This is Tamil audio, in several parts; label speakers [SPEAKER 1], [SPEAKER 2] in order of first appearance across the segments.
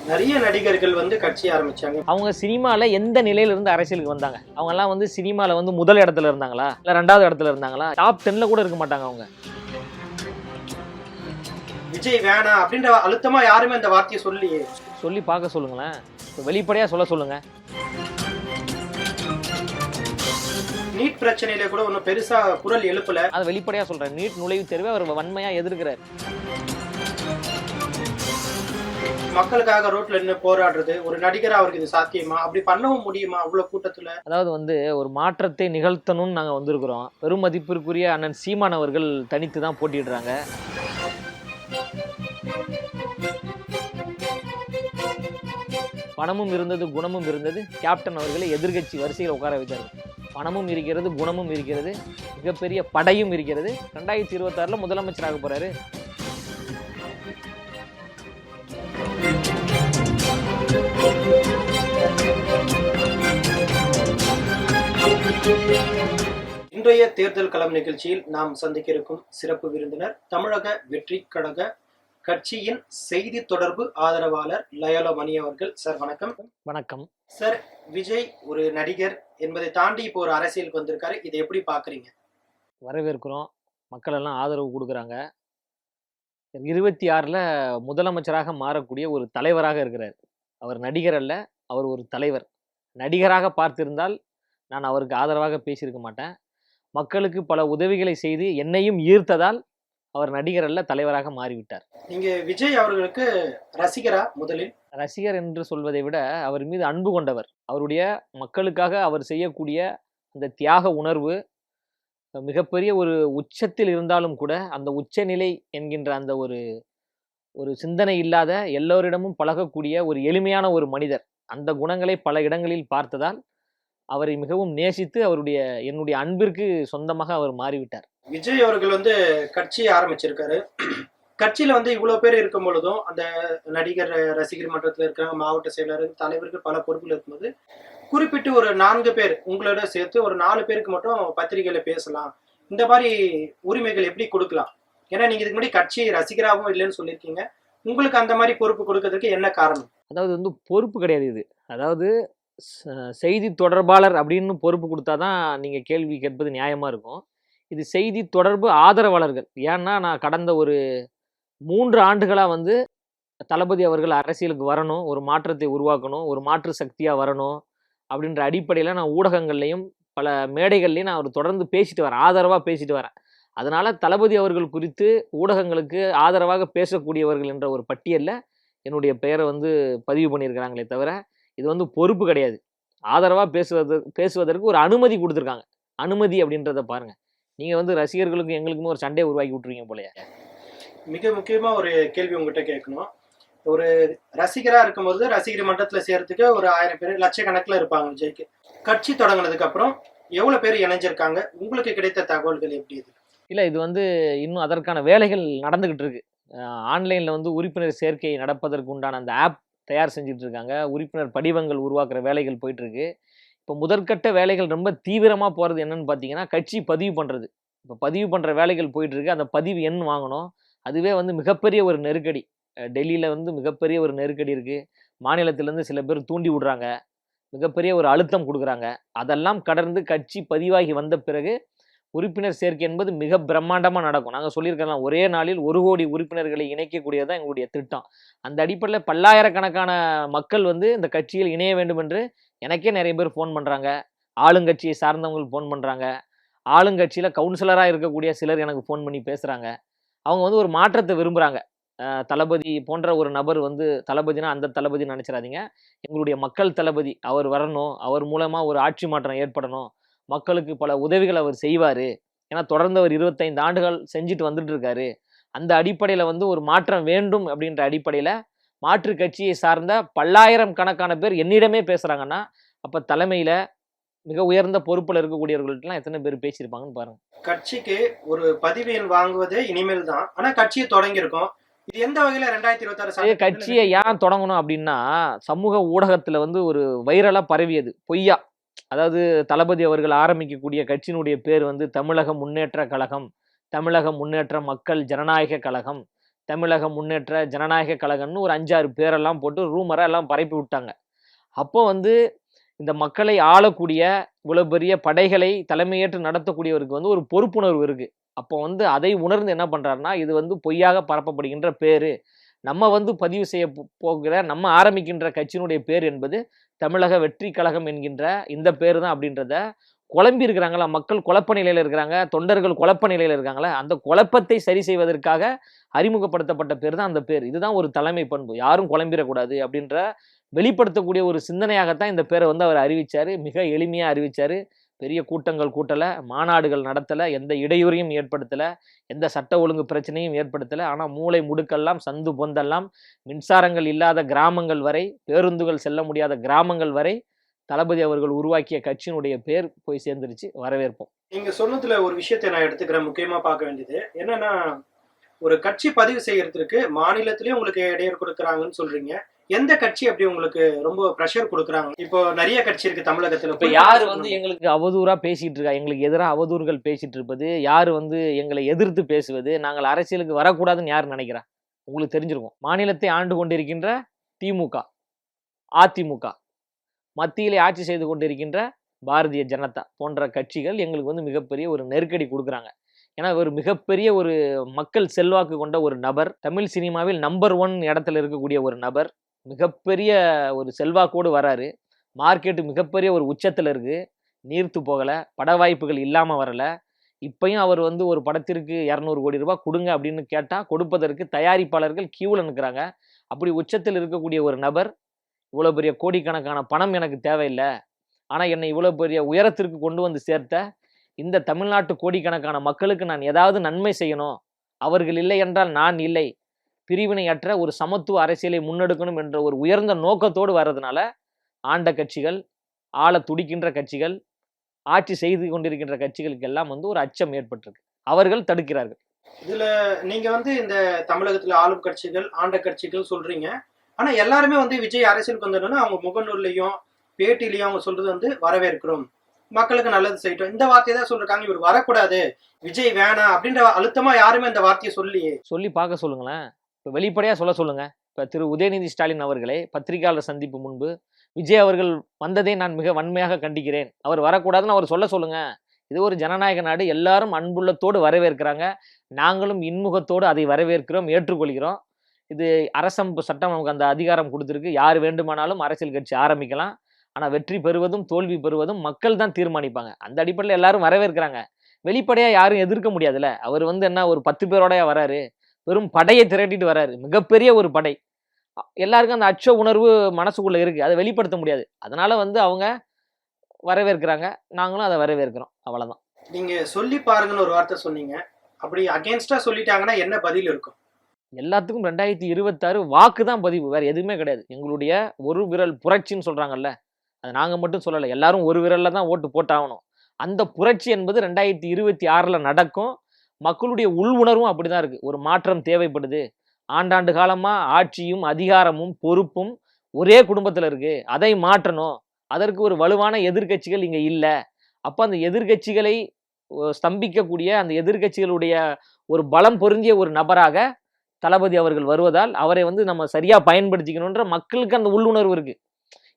[SPEAKER 1] நிறைய நடிகர்கள் வந்து கட்சி ஆரம்பிச்சாங்க.
[SPEAKER 2] அவங்க சினிமால எந்த நிலையில இருந்து அரசியலுக்கு வந்தாங்க? அவங்க எல்லாம் வந்து சினிமால வந்து முதல் இடத்துல இருந்தாங்களா, இல்ல 2வது இடத்துல இருந்தாங்களா? டாப் 10ல கூட இருக்க மாட்டாங்க அவங்க.
[SPEAKER 1] விஜய் வேணாம் அப்படின்ற அழுத்தமா யாருமே அந்த வார்த்தையை சொல்லியே.
[SPEAKER 2] சொல்லி பார்க்க சொல்லுங்களேன், வெளிப்படையா சொல்ல சொல்லுங்க.
[SPEAKER 1] நீட் பிரச்சனையில கூட ஒன்னும் பெருசா குரல் எழுப்பல.
[SPEAKER 2] அதை வெளிப்படையா சொல்றேன். நீட் நுழைவுத் தேர்வை அவர் வன்மையா எதிர்க்கிறார்.
[SPEAKER 1] மக்களுக்காக ரோட்ல நின்று போராடுறது ஒரு நடிகரா அவருக்கு இது சாத்தியமா? அப்படி பண்ணவும் முடியுமா அவ்வளவு கூட்டத்துல?
[SPEAKER 2] அதாவது வந்து ஒரு மாற்றத்தை நிகழ்த்தணும்னு நாங்க வந்திருக்கிறோம். பெரும் மதிப்பிற்குரிய அண்ணன் சீமான் அவர்கள் தனித்து தான் போட்டிடுறாங்க. பணமும் இருந்தது, குணமும் இருந்தது. கேப்டன் அவர்களை எதிர்கட்சி வரிசையில் உட்கார வைத்தார்கள். பணமும் இருக்கிறது, குணமும் இருக்கிறது, மிகப்பெரிய படையும் இருக்கிறது. 2026 முதலமைச்சராக போறாரு.
[SPEAKER 1] இன்றைய தேர்தல் களம் நிகழ்ச்சியில் நாம் சந்திக்க இருக்கும் சிறப்பு விருந்தினர் தமிழக வெற்றி கழக கட்சியின் செய்தி தொடர்பு ஆதரவாளர் லயோலா மணி அவர்கள். சார் வணக்கம்.
[SPEAKER 2] வணக்கம்
[SPEAKER 1] சார். விஜய் ஒரு நடிகர் என்பதை தாண்டி இப்போ ஒரு அரசியலுக்கு வந்திருக்காரு, இதை எப்படி பாக்குறீங்க?
[SPEAKER 2] வரவேற்கிறோம். மக்கள் எல்லாம் ஆதரவு கொடுக்குறாங்க. 26ல் முதலமைச்சராக மாறக்கூடிய ஒரு தலைவராக இருக்கிறார். அவர் நடிகர் அல்ல, அவர் ஒரு தலைவர். நடிகராக பார்த்திருந்தால் நான் அவருக்கு ஆதரவாக பேசியிருக்க மாட்டேன். மக்களுக்கு பல உதவிகளை செய்து என்னையும் ஈர்த்ததால் அவர் நடிகர் அல்ல, தலைவராக மாறிவிட்டார்.
[SPEAKER 1] நீங்க விஜய் அவர்களுக்கு ரசிகரா? முதலில்
[SPEAKER 2] ரசிகர் என்று சொல்வதை விட அவர் மீது அன்பு கொண்டவர். அவருடைய மக்களுக்காக அவர் செய்யக்கூடிய அந்த தியாக உணர்வு மிகப்பெரிய ஒரு உச்சத்தில் இருந்தாலும் கூட அந்த உச்சநிலை என்கின்ற அந்த ஒரு சிந்தனை இல்லாத எல்லோரிடமும் பழகக்கூடிய ஒரு எளிமையான ஒரு மனிதர். அந்த குணங்களை பல இடங்களில் பார்த்ததால் அவரை மிகவும் நேசித்து என்னுடைய அன்பிற்கு சொந்தமாக அவர் மாறிவிட்டார்.
[SPEAKER 1] விஜய் அவர்கள் வந்து கட்சி ஆரம்பிச்சிருக்காரு. கட்சியில வந்து இவ்வளவு பேர் இருக்கும் பொழுதும் அந்த நடிகர் ரசிகர் மன்றத்தில் இருக்கிற மாவட்ட செயலாளர் தலைவர்கள் பல பொறுப்புகள் இருக்கும்போது குறிப்பிட்டு ஒரு 4 பேர் உங்களோட சேர்த்து ஒரு 4 பேருக்கு மட்டும் பத்திரிகையில பேசலாம், இந்த மாதிரி உரிமைகள் எப்படி கொடுக்கலாம்? ஏன்னா நீங்க இதுக்கு முன்னாடி கட்சி ரசிகராகவும் இல்லைன்னு சொல்லியிருக்கீங்க. உங்களுக்கு அந்த மாதிரி பொறுப்பு கொடுக்கறதுக்கு என்ன காரணம்?
[SPEAKER 2] அதாவது வந்து பொறுப்பு கிடையாது இது. அதாவது செய்தி தொடர்பாளர் அப்படின்னு பொறுப்பு கொடுத்தாதான் நீங்க கேள்வி கேட்பது நியாயமா இருக்கும். இது செய்தி தொடர்பு ஆதரவாளர்கள். ஏன்னா நான் கடந்த ஒரு 3 ஆண்டுகளா வந்து தளபதி அவர்கள் அரசியலுக்கு வரணும், ஒரு மாற்றத்தை உருவாக்கணும், ஒரு மாற்று சக்தியா வரணும் அப்படின்ற அடிப்படையில நான் ஊடகங்கள்லையும் பல மேடைகள்லையும் நான் அவர் தொடர்ந்து பேசிட்டு வரேன், ஆதரவா பேசிட்டு வரேன். அதனால தளபதி அவர்கள் குறித்து ஊடகங்களுக்கு ஆதரவாக பேசக்கூடியவர்கள் என்ற ஒரு பட்டியல்ல என்னுடைய பெயரை வந்து பதிவு பண்ணியிருக்கிறாங்களே தவிர இது வந்து பொறுப்பு கிடையாது. ஆதரவா பேசுவதற்கு ஒரு அனுமதி கொடுத்துருக்காங்க. அனுமதி அப்படின்றத பாருங்க. நீங்க வந்து ரசிகர்களுக்கும் எங்களுக்குமே ஒரு சண்டையை உருவாக்கி விட்டுருவீங்க போலயே.
[SPEAKER 1] மிக முக்கியமா ஒரு கேள்வி உங்ககிட்ட கேட்கணும். ஒரு ரசிகரா இருக்கும்போது ரசிகர் மன்றத்துல சேர்த்துக்கு ஒரு 1000 பேர் லட்சக்கணக்கில் இருப்பாங்க. விஜய்க்கு கட்சி தொடங்கினதுக்கு அப்புறம் எவ்வளவு பேர் இணைஞ்சிருக்காங்க? உங்களுக்கு கிடைத்த தகவல்கள் எப்படி இது?
[SPEAKER 2] இல்ல, இது வந்து இன்னும் அதற்கான வேலைகள் நடந்துகிட்டு இருக்கு. ஆன்லைன்ல வந்து உறுப்பினர் சேர்க்கை நடப்பதற்கு உண்டான அந்த ஆப் தயார் செஞ்சுட்டு இருக்காங்க. உறுப்பினர் படிவங்கள் உருவாக்குற வேலைகள் போயிட்டு இருக்கு. இப்போ முதற்கட்ட வேலைகள் ரொம்ப தீவிரமா போறது என்னன்னு பார்த்தீங்கன்னா, கட்சி பதிவு பண்றது. இப்போ பதிவு பண்ற வேலைகள் போயிட்டு இருக்கு. அந்த பதிவு எண் வாங்கணும். அதுவே வந்து மிகப்பெரிய ஒரு நெருக்கடி. டெல்லியில வந்து மிகப்பெரிய ஒரு நெருக்கடி இருக்கு. மாநிலத்திலேருந்து சில பேர் தூண்டி விடுறாங்க, மிகப்பெரிய ஒரு அழுத்தம் கொடுக்குறாங்க. அதெல்லாம் கடந்து கட்சி பதிவாகி வந்த பிறகு உறுப்பினர் சேர்க்கை என்பது மிக பிரம்மாண்டமாக நடக்கும். நாங்கள் சொல்லியிருக்கலாம், ஒரே நாளில் 1 கோடி உறுப்பினர்களை இணைக்கக்கூடியது தான் எங்களுடைய திட்டம். அந்த அடிப்படையில் பல்லாயிரக்கணக்கான மக்கள் வந்து இந்த கட்சியில் இணைய வேண்டும் என்று எனக்கே நிறைய பேர் ஃபோன் பண்ணுறாங்க. ஆளுங்கட்சியை சார்ந்தவங்க ஃபோன் பண்ணுறாங்க. ஆளுங்கட்சியில் கவுன்சிலராக இருக்கக்கூடிய சிலர் எனக்கு ஃபோன் பண்ணி பேசுகிறாங்க. அவங்க வந்து ஒரு மாற்றத்தை விரும்புகிறாங்க. தளபதி போன்ற ஒரு நபர் வந்து, தளபதினா அந்த தளபதினு நினச்சிடாதீங்க, எங்களுடைய மக்கள் தளபதி அவர் வரணும், அவர் மூலமாக ஒரு ஆட்சி மாற்றம் ஏற்படணும், மக்களுக்கு பல உதவிகள் அவர் செய்வார், ஏன்னா தொடர்ந்து அவர் 25 ஆண்டுகள் செஞ்சுட்டு வந்துட்டு இருக்காரு. அந்த அடிப்படையில் வந்து ஒரு மாற்றம் வேண்டும் அப்படின்ற அடிப்படையில் மாற்று கட்சியை சார்ந்த பல்லாயிரம் கணக்கான பேர் என்னிடமே பேசுகிறாங்கன்னா, அப்போ தலைமையில் மிக உயர்ந்த பொறுப்பில் இருக்கக்கூடியவர்கள்ட்டலாம் எத்தனை பேர் பேசியிருப்பாங்கன்னு பாருங்க.
[SPEAKER 1] கட்சிக்கு ஒரு பதிவு எண் வாங்குவதே இனிமேல் தான். ஆனால் கட்சியை தொடங்கியிருக்கோம். இது எந்த வகையில 2026
[SPEAKER 2] கட்சியை ஏன் தொடங்கணும் அப்படின்னா, சமூக ஊடகத்துல வந்து ஒரு வைரலா பரவியது பொய்யா. அதாவது தளபதி அவர்கள் ஆரம்பிக்கக்கூடிய கட்சியினுடைய பேர் வந்து தமிழக முன்னேற்ற கழகம், தமிழக முன்னேற்ற மக்கள் ஜனநாயக கழகம், தமிழக முன்னேற்ற ஜனநாயக கழகம்னு ஒரு 5-6 பேரெல்லாம் போட்டு ரூமராக எல்லாம் பரப்பி விட்டாங்க. அப்போ வந்து இந்த மக்களை ஆளக்கூடிய இவ்வளவு பெரிய படைகளை தலைமையேற்று நடத்தக்கூடியவருக்கு வந்து ஒரு பொறுப்புணர்வு இருக்கு. அப்போ வந்து அதை உணர்ந்து என்ன பண்றாருன்னா, இது வந்து பொய்யாக பரப்பப்படுகின்ற பேரு. நம்ம வந்து பதிவு செய்ய போகிற நம்ம ஆரம்பிக்கின்ற கட்சியினுடைய பேர் என்பது தமிழக வெற்றி கழகம் என்கின்ற இந்த பேர் தான் அப்படின்றத குழம்பி இருக்கிறாங்களா, மக்கள் குழப்ப நிலையில இருக்கிறாங்க, தொண்டர்கள் குழப்ப நிலையில இருக்காங்களா, அந்த குழப்பத்தை சரி செய்வதற்காக அறிமுகப்படுத்தப்பட்ட பேர் தான் அந்த பேர். இதுதான் ஒரு தலைமை பண்பு. யாரும் குழம்பிடக்கூடாது அப்படின்ற வெளிப்படுத்தக்கூடிய ஒரு சிந்தனையாகத்தான் இந்த பேரை வந்து அவர் அறிவிச்சாரு. மிக எளிமையா அறிவிச்சாரு. பெரிய கூட்டங்கள் கூட்டல, மாநாடுகள் நடத்தல, எந்த இடையூறையும் ஏற்படுத்தல, எந்த சட்ட ஒழுங்கு பிரச்சனையும் ஏற்படுத்தல. ஆனா மூலை முடுக்கெல்லாம் சந்து பொந்தெல்லாம் மின்சாரங்கள் இல்லாத கிராமங்கள் வரை, பேருந்துகள் செல்ல முடியாத கிராமங்கள் வரை தளபதி அவர்கள் உருவாக்கிய கட்சியினுடைய பேர் போய் சேர்ந்துருச்சு. வரவேற்போம்.
[SPEAKER 1] நீங்க சொன்னதுல ஒரு விஷயத்தை நான் எடுத்துக்கிறேன், முக்கியமா பார்க்க வேண்டியது என்னன்னா, ஒரு கட்சி பதிவு செய்யறதுக்கு மாநிலத்திலேயே உங்களுக்கு இடையூறு கொடுக்குறாங்கன்னு சொல்றீங்க. எந்த கட்சி அப்படி உங்களுக்கு ரொம்ப ப்ரெஷர் கொடுக்குறாங்க? இப்போ நிறைய கட்சி இருக்கு தமிழகத்துல.
[SPEAKER 2] இப்ப யாரு வந்து எங்களுக்கு அவதூறா பேசிட்டு இருக்கா, எங்களுக்கு எதிராக அவதூறுகள் பேசிட்டு இருப்பது, யாரு வந்து எங்களை எதிர்த்து பேசுவது, நாங்கள் அரசியலுக்கு வரக்கூடாதுன்னு யாரு நினைக்கிறா? உங்களுக்கு தெரிஞ்சிருக்கும். மாநிலத்தை ஆண்டு கொண்டிருக்கின்ற திமுக, அதிமுக, மத்தியிலே ஆட்சி செய்து கொண்டிருக்கின்ற பாரதிய ஜனதா போன்ற கட்சிகள் எங்களுக்கு வந்து மிகப்பெரிய ஒரு நெருக்கடி கொடுக்குறாங்க. ஏன்னா ஒரு மிகப்பெரிய ஒரு மக்கள் செல்வாக்கு கொண்ட ஒரு நபர், தமிழ் சினிமாவில் நம்பர் 1 இடத்துல இருக்கக்கூடிய ஒரு நபர், மிகப்பெரிய ஒரு செல்வாக்கோடு வராரு. மார்க்கெட்டு மிகப்பெரிய ஒரு உச்சத்தில் இருக்கு. நீர்த்து போகலை, பட வாய்ப்புகள் இல்லாமல் வரல. இப்பயும் அவர் வந்து ஒரு படத்திற்கு 200 கோடி ரூபாய் கொடுங்க அப்படின்னு கேட்டால் கொடுப்பதற்கு தயாரிப்பாளர்கள் கியூவில் நிற்கிறாங்க. அப்படி உச்சத்தில் இருக்கக்கூடிய ஒரு நபர், இவ்வளோ பெரிய கோடிக்கணக்கான பணம் எனக்கு தேவையில்லை, ஆனால் என்னை இவ்வளோ பெரிய உயரத்திற்கு கொண்டு வந்து சேர்த்த இந்த தமிழ்நாட்டு கோடிக்கணக்கான மக்களுக்கு நான் ஏதாவது நன்மை செய்யணும், அவர்கள் இல்லை என்றால் நான் இல்லை, பிரிவினையற்ற ஒரு சமத்துவ அரசியலை முன்னெடுக்கணும் என்ற ஒரு உயர்ந்த நோக்கத்தோடு வர்றதுனால ஆண்ட கட்சிகள், ஆள துடிக்கின்ற கட்சிகள், ஆட்சி செய்து கொண்டிருக்கின்ற கட்சிகளுக்கு எல்லாம் வந்து ஒரு அச்சம் ஏற்பட்டிருக்கு. அவர்கள் தடுக்கிறார்கள்.
[SPEAKER 1] இதுல நீங்க வந்து இந்த தமிழகத்துல ஆளும் கட்சிகள், ஆண்ட கட்சிகள் சொல்றீங்க. ஆனா எல்லாருமே வந்து விஜய் அரசியலுக்கு வந்தோன்னா அவங்க முகநூல்லையும் பேட்டிலையும் அவங்க சொல்றது வந்து வரவேற்கிறோம், மக்களுக்கு நல்லது செய்யட்டும், இந்த வார்த்தையை தான் சொல்றாங்க. இவர் வரக்கூடாது, விஜய் வேணாம் அப்படின்ற அழுத்தமா யாருமே இந்த வார்த்தையை
[SPEAKER 2] சொல்லி பார்க்க சொல்லுங்களேன். இப்போ வெளிப்படையாக சொல்லுங்க. இப்போ திரு உதயநிதி ஸ்டாலின் அவர்களை பத்திரிகையாளர் சந்திப்பு முன்பு விஜய் அவர்கள் வந்ததை நான் மிக வன்மையாக கண்டிக்கிறேன், அவர் வரக்கூடாதுன்னு அவர் சொல்லுங்க. இது ஒரு ஜனநாயக நாடு, எல்லாரும் அன்புள்ளத்தோடு வரவேற்கிறாங்க, நாங்களும் இன்முகத்தோடு அதை வரவேற்கிறோம், ஏற்றுக்கொள்கிறோம். இது சட்டம் நமக்கு அந்த அதிகாரம் கொடுத்துருக்கு. யார் வேண்டுமானாலும் அரசியல் கட்சி ஆரம்பிக்கலாம். ஆனால் வெற்றி பெறுவதும் தோல்வி பெறுவதும் மக்கள் தான் தீர்மானிப்பாங்க. அந்த அடிப்படையில் எல்லாரும் வரவேற்கிறாங்க. வெளிப்படையாக யாரும் எதிர்க்க முடியாதுல்ல. அவர் வந்து என்ன ஒரு 10 பேரோடய வராரு, வெறும் படையை திரட்டிட்டு வராரு, மிகப்பெரிய ஒரு படை. எல்லாருக்கும் அந்த அச்ச உணர்வு மனசுக்குள்ள இருக்கு, அதை வெளிப்படுத்த முடியாது. அதனால வந்து அவங்க வரவேற்கிறாங்க, நாங்களும் அதை வரவேற்கிறோம். அவ்வளவுதான்.
[SPEAKER 1] நீங்க சொல்லி பாருங்கன்னு ஒரு வார்த்தை சொன்னீங்க. அப்படி அகேன்ஸ்டா சொல்லிட்டாங்கன்னா என்ன பதில் இருக்கும்?
[SPEAKER 2] எல்லாத்துக்கும் 2026 வாக்கு தான் பதிவு, வேற எதுவுமே கிடையாது. எங்களுடைய ஒரு விரல் புரட்சின்னு சொல்றாங்கல்ல, அது நாங்க மட்டும் சொல்லலை, எல்லாரும் ஒரு விரல்ல தான் ஓட்டு போட்டாகணும். அந்த புரட்சி என்பது 2026 நடக்கும். மக்களுடைய உள் உணர்வும் அப்படிதான் இருக்கு. ஒரு மாற்றம் தேவைப்படுது. ஆண்டாண்டு காலமா ஆட்சியும் அதிகாரமும் பொறுப்பும் ஒரே குடும்பத்தில் இருக்கு, அதை மாற்றணும். அதற்கு ஒரு வலுவான எதிர்கட்சிகள் இங்க இல்லை. அப்ப அந்த எதிர்கட்சிகளை ஸ்தம்பிக்கக்கூடிய, அந்த எதிர்கட்சிகளுடைய ஒரு பலம் பொருந்திய ஒரு நபராக தளபதி அவர்கள் வருவதால் அவரை வந்து நம்ம சரியா பயன்படுத்திக்கணுன்ற மக்களுக்கு அந்த உள்ளுணர்வு இருக்கு.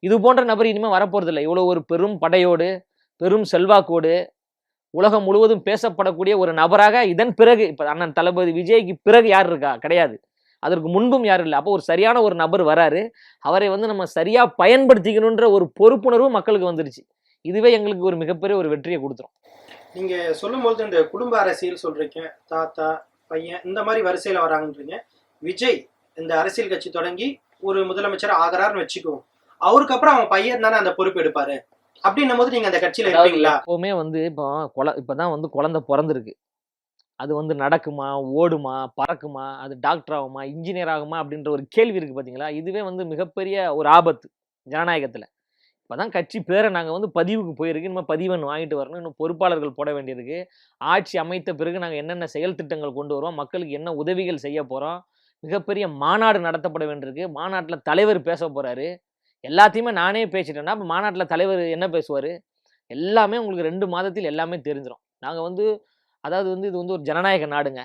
[SPEAKER 2] இது போன்ற நபர் இனிமேல் வரப்போறது இல்லை. இவ்வளவு ஒரு பெரும் படையோடு, பெரும் செல்வாக்கோடு, உலகம் முழுவதும் பேசப்படக்கூடிய ஒரு நபராக இதன் பிறகு, இப்ப அண்ணன் தளபதி விஜய்க்கு பிறகு யார் இருக்கா? கிடையாது. அதற்கு முன்பும் யாரும் இல்லை. அப்போ ஒரு சரியான ஒரு நபர் வராரு, அவரை வந்து நம்ம சரியா பயன்படுத்திக்கணுன்ற ஒரு பொறுப்புணர்வு மக்களுக்கு வந்துருச்சு. இதுவே எங்களுக்கு ஒரு மிகப்பெரிய ஒரு வெற்றியை கொடுத்துரும்.
[SPEAKER 1] நீங்க சொல்லும்போது இந்த குடும்ப அரசியல் சொல்றீங்க, தாத்தா பையன் இந்த மாதிரி வரிசையில வராங்கன்றீங்க. விஜய் இந்த அரசியல் கட்சி தொடங்கி ஒரு முதலமைச்சர் ஆகிறாருன்னு வச்சுக்குவோம், அவருக்கு அப்புறம் அவன் பையன் தானே அந்த பொறுப்பு எடுப்பாரு. அப்படின்னும் போது நீங்க அந்த கட்சியில இருப்பீங்களா?
[SPEAKER 2] எப்பவுமே வந்து இப்பதான் வந்து குழந்தை பிறந்திருக்கு, அது வந்து நடக்குமா, ஓடுமா, பறக்குமா, அது டாக்டர் ஆகுமா, இன்ஜினியர் ஆகுமா அப்படின்ற ஒரு கேள்வி இருக்கு பார்த்தீங்களா? இதுவே வந்து மிகப்பெரிய ஒரு ஆபத்து ஜனநாயகத்தில். இப்போதான் கட்சி பேரை நாங்கள் வந்து பதிவுக்கு போயிருக்கு, இன்னும் பதிவெண் வாங்கிட்டு வரணும், இன்னும் பொறுப்பாளர்கள் போட வேண்டியிருக்கு. ஆட்சி அமைத்த பிறகு நாங்கள் என்னென்ன செயல் திட்டங்கள் கொண்டு வருவோம், மக்களுக்கு என்ன உதவிகள் செய்ய போகிறோம், மிகப்பெரிய மாநாடு நடத்தப்பட வேண்டியிருக்கு. மாநாட்டில் தலைவர் பேச போகிறாரு. எல்லாத்தையுமே நானே பேசிட்டேன்னா இப்போ மாநாட்டில் தலைவர் என்ன பேசுவார்? எல்லாமே உங்களுக்கு 2 மாதத்தில் எல்லாமே தெரிஞ்சிடும். நாங்கள் வந்து அதாவது வந்து இது வந்து ஒரு ஜனநாயக நாடுங்க.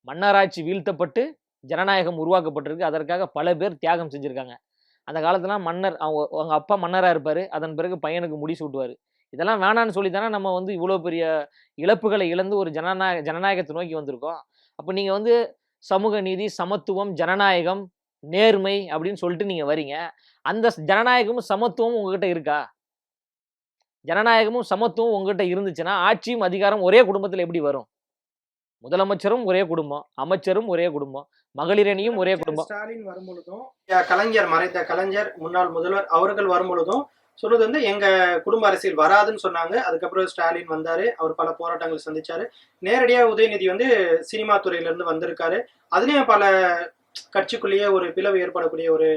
[SPEAKER 2] மன்னராட்சி வீழ்த்தப்பட்டு ஜனநாயகம் உருவாக்கப்பட்டிருக்கு. அதற்காக பல பேர் தியாகம் செஞ்சிருக்காங்க. அந்த காலத்துல மன்னர் அவங்க அப்பா மன்னரா இருப்பாரு. அதன் பிறகு பையனுக்கு முடி சூட்டுவாரு. இதெல்லாம் வேணான்னு சொல்லி தானே நம்ம வந்து இவ்வளோ பெரிய இழப்புகளை இழந்து ஒரு ஜனநாயகத்தை நோக்கி வந்திருக்கோம். அப்ப நீங்க வந்து சமூக நீதி, சமத்துவம், ஜனநாயகம், நேர்மை அப்படின்னு சொல்லிட்டு நீங்க வரீங்க. அந்த ஜனநாயகமும் சமத்துவமும் உங்ககிட்ட இருக்கா? ஜனநாயகமும் சமத்துவம் உங்ககிட்ட இருந்துச்சுன்னா ஆட்சியும் அதிகாரம் ஒரே குடும்பத்துல எப்படி வரும்? முதலமைச்சரும் ஒரே குடும்பம், அமைச்சரும் ஒரே குடும்பம், மகளிர் அணியும் ஒரே குடும்பம்.
[SPEAKER 1] ஸ்டாலின் வரும்பொழுதும் கலைஞர், மறைந்த கலைஞர், முன்னாள் முதல்வர் அவர்கள் வரும்பொழுதும் சொன்னது வந்து எங்க குடும்ப அரசியல் வராதுன்னு சொன்னாங்க. அதுக்கப்புறம் ஸ்டாலின் வந்தாரு. அவர் பல போராட்டங்களை சந்திச்சாரு. நேரடியா உதயநிதி வந்து சினிமா துறையில இருந்து வந்திருக்காரு. அதுலயும் பல கட்சிக்குள்ளேயே ஒரு பிளவு ஏற்படக்கூடிய ஒரு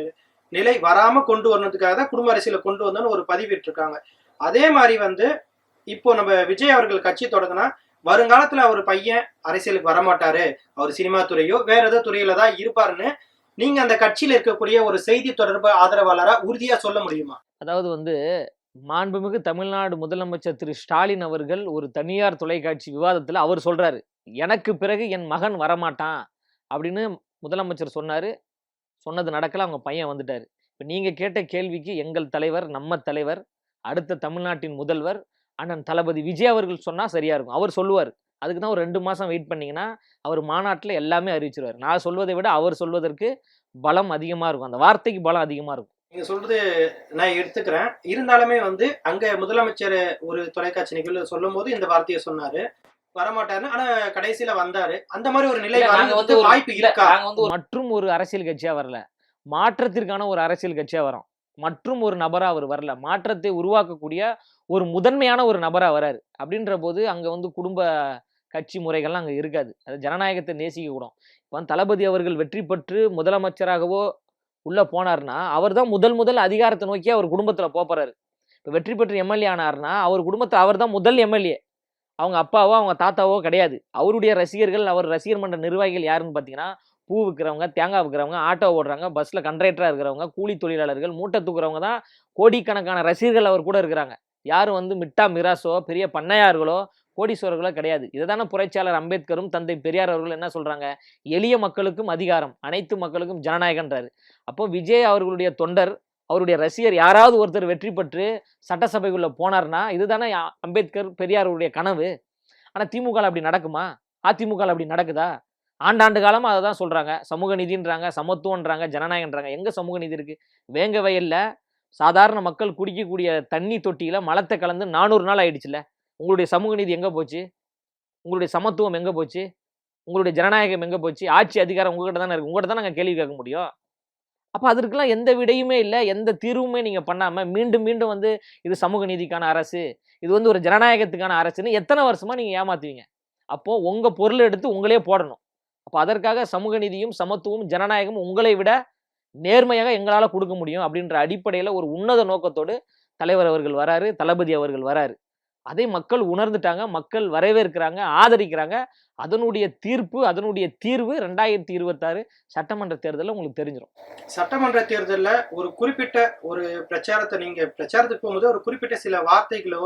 [SPEAKER 1] நிலை வராம கொண்டு வரணுக்காக தான் குடும்ப அரசியல கொண்டு வந்தோன்னு ஒரு பதிவிட்டு இருக்காங்க. அதே மாதிரி வந்து இப்போ நம்ம விஜய் அவர்கள் கட்சி தொடங்கினா வருங்காலத்துல அவர் பையன் அரசியலுக்கு வரமாட்டாரு, அவர் சினிமா துறையோ வேற ஏதோ துறையில தான் இருப்பாருன்னு நீங்க அந்த கட்சியில இருக்கக்கூடிய ஒரு செய்தி தொடர்பு ஆதரவாளரா உறுதியா சொல்ல முடியுமா?
[SPEAKER 2] அதாவது வந்து மாண்புமிகு தமிழ்நாடு முதலமைச்சர் திரு ஸ்டாலின் அவர்கள் ஒரு தனியார் தொலைக்காட்சி விவாதத்துல அவர் சொல்றாரு, எனக்கு பிறகு என் மகன் வரமாட்டான் அப்படின்னு முதலமைச்சர் சொன்னாரு. சொன்னது நடக்கல, அவங்க பையன் வந்துட்டாரு. இப்ப நீங்க கேட்ட கேள்விக்கு எங்கள் தலைவர், நம்ம தலைவர், அடுத்த தமிழ்நாட்டின் முதல்வர் அண்ணன் தளபதி விஜய் அவர்கள் சொன்னா சரியா இருக்கும். அவர் சொல்லுவார். அதுக்கு தான் ஒரு 2 மாசம் வெயிட் பண்ணீங்கன்னா அவர் மாநாட்டுல எல்லாமே அறிவிச்சிருவார். நான் சொல்வதை விட அவர் சொல்வதற்கு பலம் அதிகமா இருக்கும். அந்த வார்த்தைக்கு பலம் அதிகமா இருக்கும்.
[SPEAKER 1] நீங்க சொல்றது நான் எடுத்துக்கிறேன். இருந்தாலுமே வந்து அங்க முதலமைச்சர் ஒரு தொலைக்காட்சி நிகழ்வு சொல்லும் போது இந்த வார்த்தையை சொன்னாரு, வரமாட்டாருன்னு. ஆனா கடைசியில வந்தாரு. அந்த மாதிரி ஒரு நிலை வந்து வாய்ப்பு இருக்கா?
[SPEAKER 2] மற்றும் ஒரு அரசியல் கட்சியா வரல, மாற்றத்திற்கான ஒரு அரசியல் கட்சியா வரோம். மற்றும் ஒரு நபரா அவர் வரல, மாற்றத்தை உருவாக்கக்கூடிய ஒரு முதன்மையான ஒரு நபரா வராரு. அப்படின்ற போது அங்க வந்து குடும்ப கட்சி முறைகள்லாம் அங்க இருக்காது. அது ஜனநாயகத்தை நேசிக்க கூடும். இப்போ தளபதி அவர்கள் வெற்றி பெற்று முதலமைச்சராகவோ உள்ள போனார்னா அவர் தான் முதல் அதிகாரத்தை நோக்கி அவர் குடும்பத்துல போறாரு. இப்போ வெற்றி பெற்று எம்எல்ஏ ஆனார்னா அவர் குடும்பத்தை அவர் தான் முதல் எம்எல்ஏ. அவங்க அப்பாவோ அவங்க தாத்தாவோ கிடையாது. அவருடைய ரசிகர்கள், அவர் ரசிகர் மன்ற நிர்வாகிகள் யாருன்னு பார்த்தீங்கன்னா, பூ விற்கிறவங்க, தேங்காய் விற்கிறவங்க, ஆட்டோ ஓடுறாங்க, பஸ்ல கண்டக்டரா இருக்கிறவங்க, கூலி தொழிலாளர்கள், மூட்டை தூக்குறவங்க தான் கோடிக்கணக்கான ரசிகர்கள் அவர் கூட இருக்கிறாங்க. யாரும் வந்து மிட்டா மிராசோ பெரிய பண்ணையார்களோ கோடீஸ்வரர்களோ கிடையாது. இதுதானே புரட்சியாளர் அம்பேத்கரும் தந்தை பெரியார் அவர்கள் என்ன சொல்றாங்க, எளிய மக்களுக்கும் அதிகாரம், அனைத்து மக்களுக்கும் ஜனநாயகன்றாரு. அப்போ விஜய் அவர்களுடைய தொண்டர், அவருடைய ரசிகர் யாராவது ஒருத்தர் வெற்றி பெற்று சட்டசபைக்குள்ள போனார்னா இதுதானே அம்பேத்கர் பெரியாருடைய கனவு. ஆனா திமுக அப்படி நடக்குமா? அதிமுக அப்படி நடக்குதா? ஆண்டாண்டு காலமா அதை தான் சொல்றாங்க. சமூக நீதின்றாங்க, சமத்துவன்றாங்க, ஜனநாயகன்றாங்க. எங்க சமூக நீதி இருக்கு? வேங்க வயல்ல சாதாரண மக்கள் குடிக்கக்கூடிய தண்ணி தொட்டியில மலத்தை கலந்து 400 நாள் ஆயிடுச்சுல. உங்களுடைய சமூக நீதி எங்க போச்சு? உங்களுடைய சமத்துவம் எங்க போச்சு? உங்களுடைய ஜனநாயகம் எங்க போச்சு? ஆட்சி அதிகாரம் உங்ககிட்ட தானே இருக்கு. உங்ககிட்ட தான் நாங்க கேள்வி கேட்க முடியும். அப்ப அதற்கெல்லாம் எந்த விடையுமே இல்லை, எந்த தீர்வுமே நீங்க பண்ணாம மீண்டும் மீண்டும் வந்து இது சமூக நீதிக்கான அரசு, இது வந்து ஒரு ஜனநாயகத்துக்கான அரசுன்னு எத்தனை வருஷமா நீங்க ஏமாத்துவீங்க? அப்போ உங்க பொருள் எடுத்து உங்களே போடணும். அப்போ அதற்காக சமூக நீதியும் சமத்துவமும் ஜனநாயகமும் உங்களை விட நேர்மையாக எங்களால கொடுக்க முடியும் அப்படின்ற அடிப்படையில ஒரு உன்னத நோக்கத்தோடு தலைவர் அவர்கள் வராரு, தளபதி அவர்கள் வராரு. அதை மக்கள் உணர்ந்துட்டாங்க, மக்கள் வரவேற்கிறாங்க, ஆதரிக்கிறாங்க. அதனுடைய தீர்ப்பு, அதனுடைய தீர்வு 2026 சட்டமன்ற தேர்தலில் உங்களுக்கு தெரிஞ்சிடும்.
[SPEAKER 1] சட்டமன்ற தேர்தலில் ஒரு குறிப்பிட்ட ஒரு பிரச்சாரத்தை நீங்க பிரச்சாரத்துக்கு போகும்போது ஒரு குறிப்பிட்ட சில வார்த்தைகளோ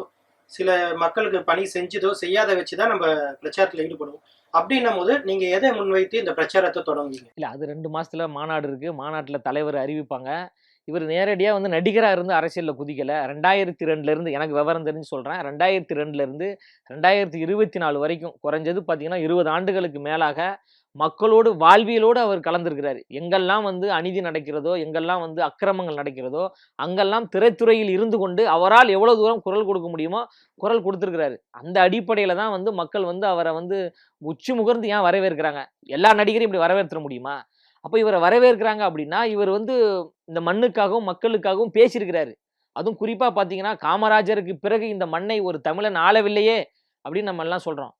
[SPEAKER 1] சில மக்களுக்கு பணி செஞ்சதோ செய்யாத வச்சுதான் நம்ம பிரச்சாரத்தில் ஈடுபடுவோம். அப்படின்னும் போது நீங்க எதை முன்வைத்து இந்த பிரச்சாரத்தை தொடங்குவீங்க?
[SPEAKER 2] இல்ல, அது 2 மாசத்துல மாநாடு இருக்கு. மாநாட்டுல தலைவர் அறிவிப்பாங்க. இவர் நேரடியா வந்து நடிகரா இருந்து அரசியல்ல குதிக்கல. 2002 இருந்து, எனக்கு விவரம் தெரிஞ்சு சொல்றேன், 2002 இருந்து 2024 வரைக்கும் குறைஞ்சது பாத்தீங்கன்னா 20 ஆண்டுகளுக்கு மேலாக மக்களோடு வாழ்வியலோடு அவர் கலந்திருக்கிறாரு. எங்கெல்லாம் வந்து அநீதி நடக்கிறதோ, எங்கெல்லாம் வந்து அக்கிரமங்கள் நடக்கிறதோ, அங்கெல்லாம் திரைத்துறையில் இருந்து கொண்டு அவரால் எவ்வளவு தூரம் குரல் கொடுக்க முடியுமோ குரல் கொடுத்திருக்கிறாரு. அந்த அடிப்படையில தான் வந்து மக்கள் வந்து அவரை வந்து உச்சி முகர்ந்து ஏன் வரவேற்கிறாங்க? எல்லா நடிகரையும் இப்படி வரவேற்ற முடியுமா? அப்ப இவரை வரவேற்கிறாங்க அப்படின்னா இவர் வந்து இந்த மண்ணுக்காகவும் மக்களுக்காகவும் பேசியிருக்கிறாரு. அதுவும் குறிப்பா பாத்தீங்கன்னா காமராஜருக்கு பிறகு இந்த மண்ணை ஒரு தமிழன் ஆளவில்லையே அப்படின்னு நம்ம எல்லாம் சொல்றோம்.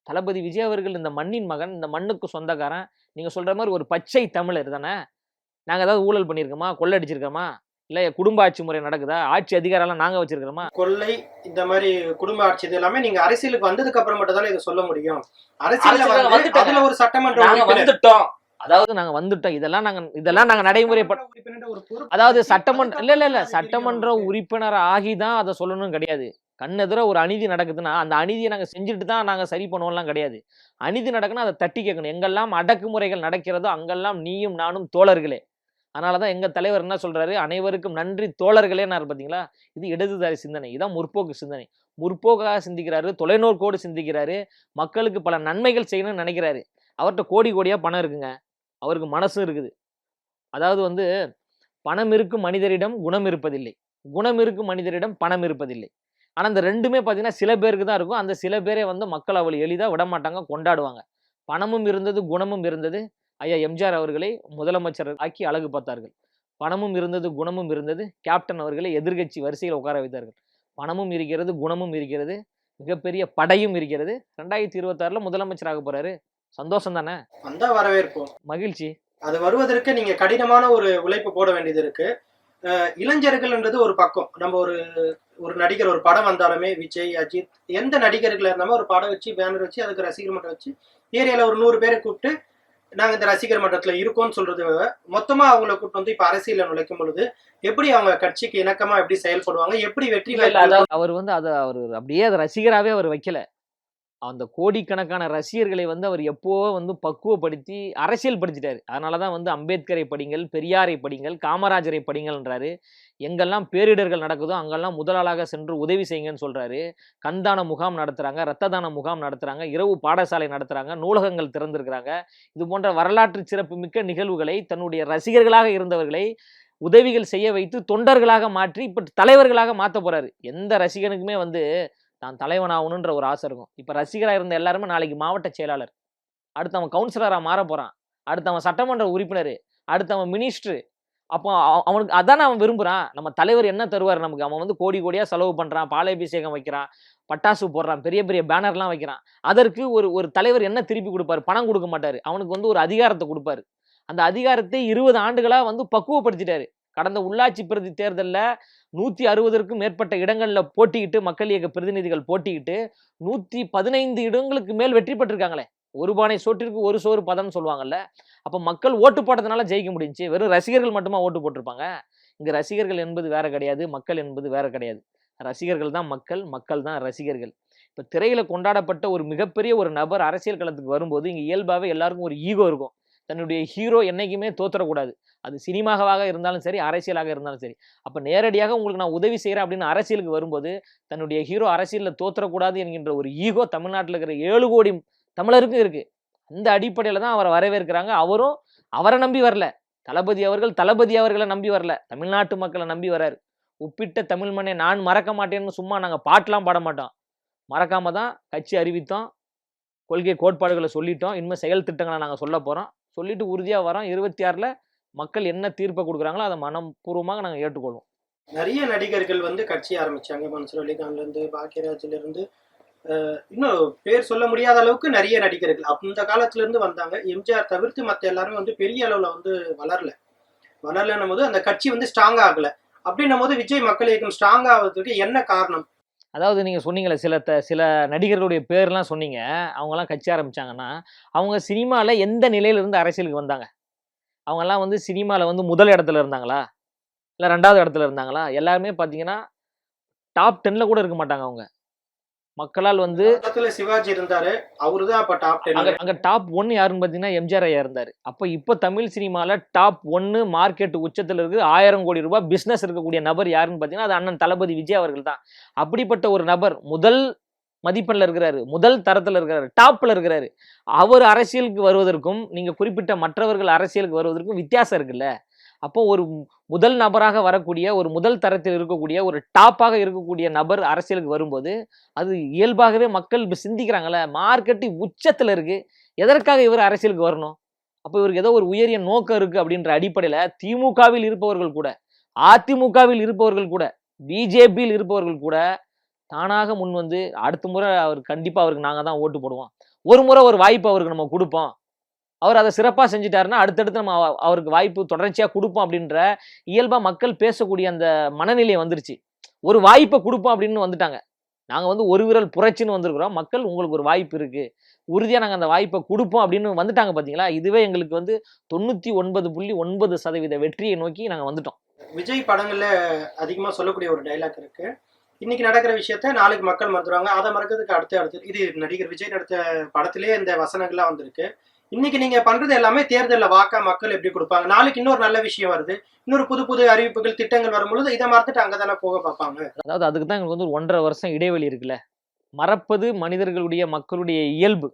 [SPEAKER 2] தளபதி விஜய் அவர்கள் இந்த மண்ணின் மகன், இந்த மண்ணுக்கு சொந்தக்காரன். நீங்க சொல்ற மாதிரி ஒரு பச்சை தமிழர் தானே. நாங்க ஏதாவது ஊழல் பண்ணியிருக்கோமா, கொள்ளடிச்சிருக்கோமா, இல்ல குடும்ப ஆட்சி முறை நடக்குதா, ஆட்சி அதிகாரம் எல்லாம் நாங்க வச்சிருக்கிறோமா?
[SPEAKER 1] கொள்ளை இந்த மாதிரி குடும்ப ஆட்சி இது எல்லாமே நீங்க அரசியலுக்கு வந்ததுக்கு அப்புறம் மட்டும் தான் இதை சொல்ல முடியும். அரசியல்ல வந்து அதுல ஒரு சட்டமன்ற
[SPEAKER 2] வந்துட்டோம். அதாவது நாங்க வந்துட்டோம். இதெல்லாம் நாங்க நடைமுறைப்பட்ட, அதாவது சட்டமன்ற இல்ல சட்டமன்ற உறுப்பினர் ஆகிதான் அதை சொல்லணும் கிடையாது. கண்ணெதிர ஒரு அநீதி நடக்குதுன்னா அந்த அநீதியை நாங்கள் செஞ்சுட்டு தான் நாங்கள் சரி பண்ணுவோம்லாம் கிடையாது. அநீதி நடக்குன்னா அதை தட்டி கேட்கணும். எங்கெல்லாம் அடக்குமுறைகள் நடக்கிறதோ அங்கெல்லாம் நீயும் நானும் தோழர்களே. அதனால தான் எங்கள் தலைவர் என்ன சொல்றாரு, அனைவருக்கும் நன்றி தோழர்களேன்னாரு. பார்த்தீங்களா, இது இடதுசாரி சிந்தனை, இதான் முற்போக்கு சிந்தனை. முற்போக்காக சிந்திக்கிறாரு, தொலைநோக்கோடு சிந்திக்கிறாரு, மக்களுக்கு பல நன்மைகள் செய்யணும்னு நினைக்கிறாரு. அவர்கிட்ட கோடி கோடியாக பணம் இருக்குங்க, அவருக்கு மனசும் இருக்குது. அதாவது வந்து பணம் இருக்கும் மனிதரிடம் குணம் இருப்பதில்லை, குணம் இருக்கும் மனிதரிடம் பணம் இருப்பதில்லை. ஆனால் இந்த ரெண்டுமே பார்த்தீங்கன்னா சில பேருக்கு தான் இருக்கும். அந்த சில பேரே வந்து மக்கள் அவ்வளோ எளிதாக விடமாட்டாங்க, கொண்டாடுவாங்க. பணமும் இருந்தது, குணமும் இருந்தது. ஐயா எம்ஜிஆர் அவர்களை முதலமைச்சர் ஆக்கி அழகு பார்த்தார்கள். பணமும் இருந்தது, குணமும் இருந்தது. கேப்டன் அவர்களை எதிர்கட்சி வரிசையில் உட்கார வைத்தார்கள். பணமும் இருக்கிறது, குணமும் இருக்கிறது, மிகப்பெரிய படையும் இருக்கிறது. 2026 முதலமைச்சராக போறாரு. சந்தோஷம் தானே?
[SPEAKER 1] வந்தா வரவேற்போம்,
[SPEAKER 2] மகிழ்ச்சி.
[SPEAKER 1] அது வருவதற்கு நீங்க கடினமான ஒரு உழைப்பு போட வேண்டியது இருக்கு. இளைஞர்கள்ன்றது ஒரு பக்கம். நம்ம ஒரு ஒரு நடிகர் ஒரு படம் வந்தாலுமே விஜய், அஜித், எந்த நடிகர்கள் இருந்தாலும் ஒரு படம் வச்சு பேனர் வச்சு அதுக்கு ரசிகர் மன்றம் வச்சு ஏரியாவில் ஒரு 100 பேரை கூப்பிட்டு நாங்கள் இந்த ரசிகர் மன்றத்தில் இருக்கோம்னு சொல்றது மொத்தமா அவங்களை கூப்பிட்டு வந்து இப்போ அரசியலில் நுழைக்கும் பொழுது எப்படி அவங்க கட்சிக்கு இணக்கமா எப்படி செயல்படுவாங்க, எப்படி வெற்றி
[SPEAKER 2] அவர் வந்து அதை அவர் அப்படியே அதை ரசிகராகவே அவர் வைக்கல. அந்த கோடிக்கணக்கான ரசிகர்களை வந்து அவர் எப்போவோ வந்து பக்குவப்படுத்தி அரசியல் படிச்சுட்டாரு. அதனால தான் வந்து அம்பேத்கரை படிங்கள், பெரியாரை படிங்கள், காமராஜரை படிங்கள்ன்றாரு. எங்கெல்லாம் பேரிடர்கள் நடக்குதோ அங்கெல்லாம் முதலாளாக சென்று உதவி செய்யுங்கன்னு சொல்றாரு. கண்தான முகாம் நடத்துறாங்க, இரத்த தான முகாம் நடத்துறாங்க, இரவு பாடசாலை நடத்துறாங்க, நூலகங்கள் திறந்திருக்கிறாங்க. இது போன்ற வரலாற்று சிறப்பு மிக்க நிகழ்வுகளை தன்னுடைய ரசிகர்களாக இருந்தவர்களை உதவிகள் செய்ய வைத்து தொண்டர்களாக மாற்றி இப்போ தலைவர்களாக மாற்ற போறாரு. எந்த ரசிகனுக்குமே வந்து நான் தலைவன் ஆகணுன்ற ஒரு ஆசை இருக்கும். இப்போ ரசிகராக இருந்த எல்லாருமே நாளைக்கு மாவட்ட செயலாளர், அடுத்து அவன் கவுன்சிலராக மாற போகிறான், அடுத்து அவன் சட்டமன்ற உறுப்பினர், அடுத்து அவன் மினிஸ்டர். அப்போ அவனுக்கு அதானே அவன் விரும்புகிறான். நம்ம தலைவர் என்ன தருவார் நமக்கு? அவன் வந்து கோடி கோடியாக செலவு பண்ணுறான், பாலாபிஷேகம் வைக்கிறான், பட்டாசு போடுறான், பெரிய பெரிய பேனர்லாம் வைக்கிறான். அதற்கு ஒரு தலைவர் என்ன திருப்பி கொடுப்பார்? பணம் கொடுக்க மாட்டார். அவனுக்கு வந்து ஒரு அதிகாரத்தை கொடுப்பாரு. அந்த அதிகாரத்தை 20 ஆண்டுகளாக வந்து பக்குவப்படுத்திட்டாரு. கடந்த உள்ளாட்சி பிரதி தேர்தலில் 160க்கும் மேற்பட்ட இடங்களில் போட்டிக்கிட்டு மக்கள் இயக்க பிரதிநிதிகள் போட்டிக்கிட்டு 115 இடங்களுக்கு மேல் வெற்றி பெற்றிருக்காங்களே. ஒரு பானை சோற்றிற்கு ஒரு சோறு பதம்னு சொல்லுவாங்கல்ல. அப்போ மக்கள் ஓட்டு போட்டதுனால ஜெயிக்க முடிஞ்சுச்சு. வெறும் ரசிகர்கள் மட்டுமா ஓட்டு போட்டிருப்பாங்க? இங்கே ரசிகர்கள் என்பது வேற கிடையாது, மக்கள் என்பது வேற கிடையாது. ரசிகர்கள் தான் மக்கள், மக்கள் தான் ரசிகர்கள். இப்போ திரையில கொண்டாடப்பட்ட ஒரு மிகப்பெரிய ஒரு நபர் அரசியல் களத்துக்கு வரும்போது இங்கே இயல்பாகவே எல்லாருக்கும் ஒரு ஈகோ இருக்கும். தன்னுடைய ஹீரோ என்னைக்குமே தோற்றக்கூடாது. அது சினிமாவாக இருந்தாலும் சரி, அரசியலாக இருந்தாலும் சரி. அப்போ நேரடியாக உங்களுக்கு நான் உதவி செய்கிறேன் அப்படின்னு அரசியலுக்கு வரும்போது தன்னுடைய ஹீரோ அரசியலில் தோற்றக்கூடாது என்கின்ற ஒரு ஈகோ தமிழ்நாட்டில் இருக்கிற 7 கோடி தமிழருக்கும் இருக்குது. அந்த அடிப்படையில் தான் அவரை வரவேற்கிறாங்க. அவரும் அவரை நம்பி வரல, தளபதி அவர்களை நம்பி வரல, தமிழ்நாட்டு மக்களை நம்பி வராரு. உப்பிட்ட தமிழ் மண்ணை நான் மறக்க மாட்டேன்னு சும்மா நாங்கள் பாட்டெலாம் பாட மாட்டோம். மறக்காம தான் கட்சி அறிவித்தோம், கொள்கை கோட்பாடுகளை சொல்லிட்டோம், இனிமேல் செயல் திட்டங்களை நாங்கள் சொல்ல போகிறோம். சொல்லிட்டு உறுதியாக வரோம். 26 மக்கள் என்ன தீர்ப்பை கொடுக்குறாங்களோ அதை மனப்பூர்வமாக நாங்கள் ஏற்றுக்கொள்வோம்.
[SPEAKER 1] நிறைய நடிகர்கள் வந்து கட்சி ஆரம்பிச்சாங்க. மன்சூர் அலிகான்லேருந்து பாக்கியராஜ்லேருந்து இன்னும் பேர் சொல்ல முடியாத அளவுக்கு நிறைய நடிகர்கள் அந்த காலத்துல இருந்து வந்தாங்க. எம்ஜிஆர் தவிர்த்து மற்ற எல்லாரும் வந்து பெரிய அளவுல வந்து வளரலன்னும் போது அந்த கட்சி வந்து ஸ்ட்ராங் ஆகல. அப்படின்னும் போது விஜய் மக்கள் இயக்கம் ஸ்ட்ராங் ஆகிறதுக்கு என்ன காரணம்?
[SPEAKER 2] அதாவது நீங்கள் சொன்னீங்களே சில நடிகர்களுடைய பேர்லாம் சொன்னீங்க, அவங்கெல்லாம் கட்சி ஆரம்பிச்சாங்கன்னா அவங்க சினிமாவில் எந்த நிலையிலிருந்து அரசியலுக்கு வந்தாங்க? அவங்கெல்லாம் வந்து சினிமாவில் வந்து முதல் இடத்துல இருந்தாங்களா, இல்லை 2வது இடத்துல இருந்தாங்களா? எல்லாருமே பார்த்தீங்கன்னா டாப் 10ல் கூட இருக்க மாட்டாங்க. அவங்க மக்களால் வந்து
[SPEAKER 1] சிவாஜி இருந்தாரு, அவரு தான் அப்ப டாப் 10.
[SPEAKER 2] அங்க டாப் 1 யாருன்னு பார்த்தீங்கன்னா எம்ஜிஆர் ஐயா இருந்தாரு. அப்போ இப்போ தமிழ் சினிமாவில் டாப் 1 மார்க்கெட் உச்சத்தில் இருக்கு, 1000 கோடி ரூபாய் பிஸ்னஸ் இருக்கக்கூடிய நபர் யாருன்னு பார்த்தீங்கன்னா அது அண்ணன் தளபதி விஜய் அவர்கள் தான். அப்படிப்பட்ட ஒரு நபர் முதல் மதிப்பெண்ணில் இருக்கிறாரு, முதல் தரத்தில் இருக்கிறாரு, டாப்ல இருக்கிறாரு. அவர் அரசியலுக்கு வருவதற்கும் நீங்க குறிப்பிட்ட மற்றவர்கள் அரசியலுக்கு வருவதற்கும் வித்தியாசம் இருக்குல்ல. அப்போ ஒரு முதல் நபராக வரக்கூடிய, ஒரு முதல் தரத்தில் இருக்கக்கூடிய, ஒரு டாப்பாக இருக்கக்கூடிய நபர் அரசியலுக்கு வரும்போது அது இயல்பாகவே மக்கள் சிந்திக்கிறாங்கல்ல, மார்க்கெட்டு உச்சத்தில் இருக்கு, எதற்காக இவர் அரசியலுக்கு வரணும்? அப்போ இவருக்கு ஏதோ ஒரு உயரிய நோக்கம் இருக்கு அப்படின்ற அடிப்படையில் திமுகவில் இருப்பவர்கள் கூட, அதிமுகவில் இருப்பவர்கள் கூட, பிஜேபியில் இருப்பவர்கள் கூட தானாக முன் வந்து அடுத்த முறை அவர் கண்டிப்பாக அவருக்கு நாங்கள் தான் ஓட்டு போடுவோம், ஒரு முறை ஒரு வாய்ப்பு அவருக்கு நம்ம கொடுப்போம், அவர் அதை சிறப்பாக செஞ்சுட்டாருன்னா அடுத்தடுத்து நம்ம அவருக்கு வாய்ப்பு தொடர்ச்சியாக கொடுப்போம் அப்படின்ற இயல்பாக மக்கள் பேசக்கூடிய அந்த மனநிலை வந்துருச்சு. ஒரு வாய்ப்பை கொடுப்போம் அப்படின்னு வந்துட்டாங்க. நாங்கள் வந்து ஒரு விரல் புரட்சின்னு வந்திருக்கிறோம், மக்கள் உங்களுக்கு ஒரு வாய்ப்பு இருக்குது, உறுதியாக நாங்கள் அந்த வாய்ப்பை கொடுப்போம் அப்படின்னு வந்துட்டாங்க. பார்த்தீங்களா, இதுவே எங்களுக்கு வந்து 99.9% வெற்றியை நோக்கி நாங்கள் வந்துட்டோம்.
[SPEAKER 1] விஜய் படங்கள்ல அதிகமாக சொல்லக்கூடிய ஒரு டைலாக் இருக்கு, இன்னைக்கு நடக்கிற விஷயத்த நாளைக்கு மக்கள் மறந்துடுவாங்க. அதை மறக்கிறதுக்கு அடுத்து இது நடிகர் விஜய் நடித்த படத்திலே இந்த வசனங்கள்லாம் வந்திருக்கு. இன்னைக்கு நீங்க பண்றது எல்லாமே தேர்தல்ல வாக்கா மக்கள் எப்படி கொடுப்பாங்க, நாளைக்கு இன்னொரு நல்ல விஷயம் வருது, இன்னொரு புது புது அறிவிப்புகள் திட்டங்கள் வரும்பொழுது இதை மறந்துட்டு அங்கதானே போக பார்ப்பாங்க.
[SPEAKER 2] அதாவது அதுக்கு தான் எங்களுக்கு வந்து ஒரு 1.5 வருஷம் இடைவெளி இருக்குல்ல. மறப்பது மனிதர்களுடைய மக்களுடைய இயல்பு.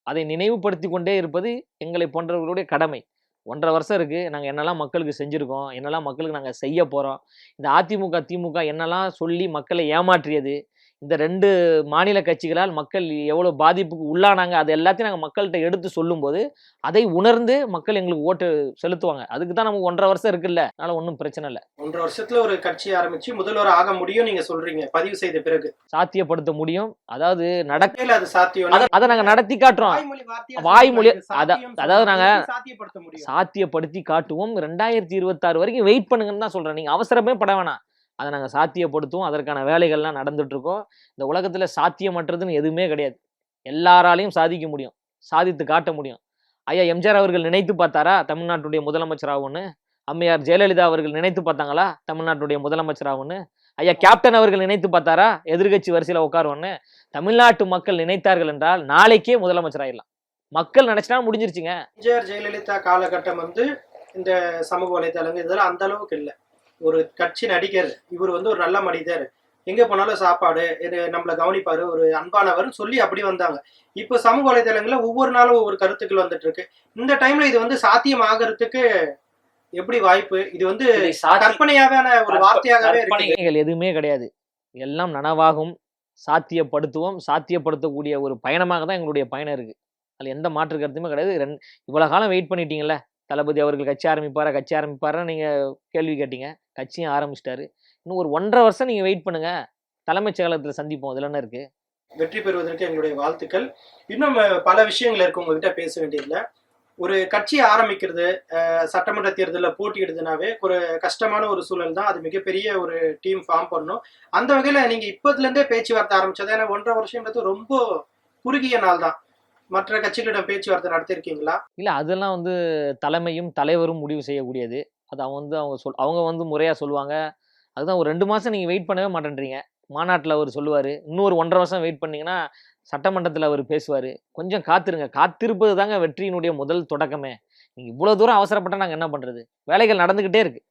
[SPEAKER 2] அதை நினைவுபடுத்தி கொண்டே இருப்பது எங்களை போன்றவர்களுடைய கடமை. 1.5 வருஷம் இருக்கு. நாங்க என்னெல்லாம் மக்களுக்கு செஞ்சிருக்கோம், என்னெல்லாம் மக்களுக்கு நாங்க செய்ய போறோம். இந்த அதிமுக, திமுக என்னெல்லாம் சொல்லி மக்களை ஏமாற்றியது, இந்த 2 மாநில கட்சிகளால் மக்கள் எவ்வளோ பாதிப்புக்கு உள்ளானாங்க, அது எல்லாத்தையும் நாங்கள் மக்கள்கிட்ட எடுத்து சொல்லும்போது, அதை உணர்ந்து மக்கள் எங்களுக்கு ஓட்டு செலுத்துவாங்க. அதுக்கு தான் நமக்கு 1.5 வருஷம் இருக்குல்ல, அதனால ஒன்றும் பிரச்சனை இல்லை.
[SPEAKER 1] 1.5 வருஷத்துல ஒரு கட்சி ஆரம்பிச்சு முதல்வர் ஆக முடியும் நீங்க சொல்றீங்க, பதிவு செய்த பிறகு
[SPEAKER 2] சாத்தியப்படுத்த முடியும். அதாவது
[SPEAKER 1] நடக்கையில அது சாத்தியம்.
[SPEAKER 2] அதை நாங்கள் நடத்தி காட்டுறோம். வாய்மொழி அதாவது நாங்க
[SPEAKER 1] சாத்தியப்படுத்த முடியும்,
[SPEAKER 2] சாத்தியப்படுத்தி காட்டுவோம். 2026 வரைக்கும் வெயிட் பண்ணுங்கன்னு தான் சொல்றேன். நீங்க அவசரமே பட வேணாம். அதை நாங்கள் சாத்தியப்படுத்துவோம். அதற்கான வேலைகள்லாம் நடந்துட்டு இருக்கோம். இந்த உலகத்துல சாத்தியமற்றதுன்னு எதுவுமே கிடையாது. எல்லாராலையும் சாதிக்க முடியும், சாதித்து காட்ட முடியும். ஐயா எம்ஜிஆர் அவர்கள் நினைத்து பார்த்தாரா தமிழ்நாட்டுடைய முதலமைச்சராகும்னு? அம்மையார் ஜெயலலிதா அவர்கள் நினைத்து பார்த்தாங்களா தமிழ்நாட்டுடைய முதலமைச்சராகும்னு? ஐயா கேப்டன் அவர்கள் நினைத்து பார்த்தாரா எதிர்கட்சி வரிசையில் உட்காருவோன்னு? தமிழ்நாட்டு மக்கள் நினைத்தார்கள் என்றால் நாளைக்கே முதலமைச்சராயிடலாம். மக்கள் நினைச்சா முடிஞ்சிருச்சுங்க.
[SPEAKER 1] எம்ஜிஆர் ஜெயலலிதா காலகட்டம் இந்த சமூக வலைதளங்கள் இதெல்லாம் அந்த அளவுக்கு இல்லை. ஒரு கட்சி நடிகர், இவர் ஒரு நல்ல மனிதர், எங்க போனாலும் சாப்பாடு, நம்மளை கவனிப்பாரு, ஒரு அன்பானவர் சொல்லி அப்படி வந்தாங்க. இப்போ சமூக வலைதளங்கள்ல ஒவ்வொரு நாளும் ஒவ்வொரு கருத்துக்கள் வந்துட்டு இருக்கு. இந்த டைம்ல இது சாத்தியம் ஆகிறதுக்கு எப்படி வாய்ப்பு? இது கற்பனையான ஒரு வார்த்தையாகவே இருக்கு.
[SPEAKER 2] எதுவுமே கிடையாது, எல்லாம் நனவாகும். சாத்தியப்படுத்துவோம். சாத்தியப்படுத்தக்கூடிய ஒரு பயணமாக தான் எங்களுடைய பயணம் இருக்கு. அதுல எந்த மாற்று கருத்துமே கிடையாது. இவ்வளவு காலம் வெயிட் பண்ணிட்டீங்கல்ல, தளபதி அவர்கள் கட்சி ஆரம்பிப்பாரா நீங்க கேள்வி கேட்டீங்க. கட்சியும் ஆரம்பிச்சிட்டாரு. இன்னும் ஒரு 1.5 வருஷம் நீங்க வெயிட் பண்ணுங்க, தலைமைச் செயலகத்துல சந்திப்போம். இதுல என்ன இருக்கு?
[SPEAKER 1] வெற்றி பெறுவதற்கு எங்களுடைய வாழ்த்துக்கள். இன்னும் பல விஷயங்கள் இருக்கு உங்ககிட்ட பேச வேண்டியதுல. ஒரு கட்சி ஆரம்பிக்கிறது, சட்டமன்ற தேர்தலில் போட்டியிடுதுனாவே ஒரு கஷ்டமான ஒரு சூழல் தான். அது மிகப்பெரிய ஒரு டீம் ஃபார்ம் பண்ணணும். அந்த வகையில நீங்க இப்பதுல இருந்தே பேச்சுவார்த்தை ஆரம்பிச்சது. ஏன்னா 1.5 வருஷம்ன்றது ரொம்ப குறுகிய நாள் தான். மற்ற கட்சிகளிடம் பேச்சுவார்த்தை நடத்திருக்கீங்களா?
[SPEAKER 2] இல்ல, அதெல்லாம் தலைமையும் தலைவரும் முடிவு செய்யக்கூடியது. அது அவங்க முறையா சொல்லுவாங்க. அதுதான் ஒரு 2 மாசம் நீங்க வெயிட் பண்ணவே மாட்டேன்றீங்க. மாநாட்டில் அவர் சொல்லுவாரு, இன்னொரு 1.5 வருஷம் வெயிட் பண்ணீங்கன்னா சட்டமன்றத்தில் அவர் பேசுவார். கொஞ்சம் காத்திருங்க. காத்திருப்பது தாங்க வெற்றியினுடைய முதல் தொடக்கமே. நீங்கள் இவ்வளோ தூரம் அவசரப்பட்டால் நாங்கள் என்ன பண்ணுறது? வேலைகள் நடந்துக்கிட்டே இருக்கு.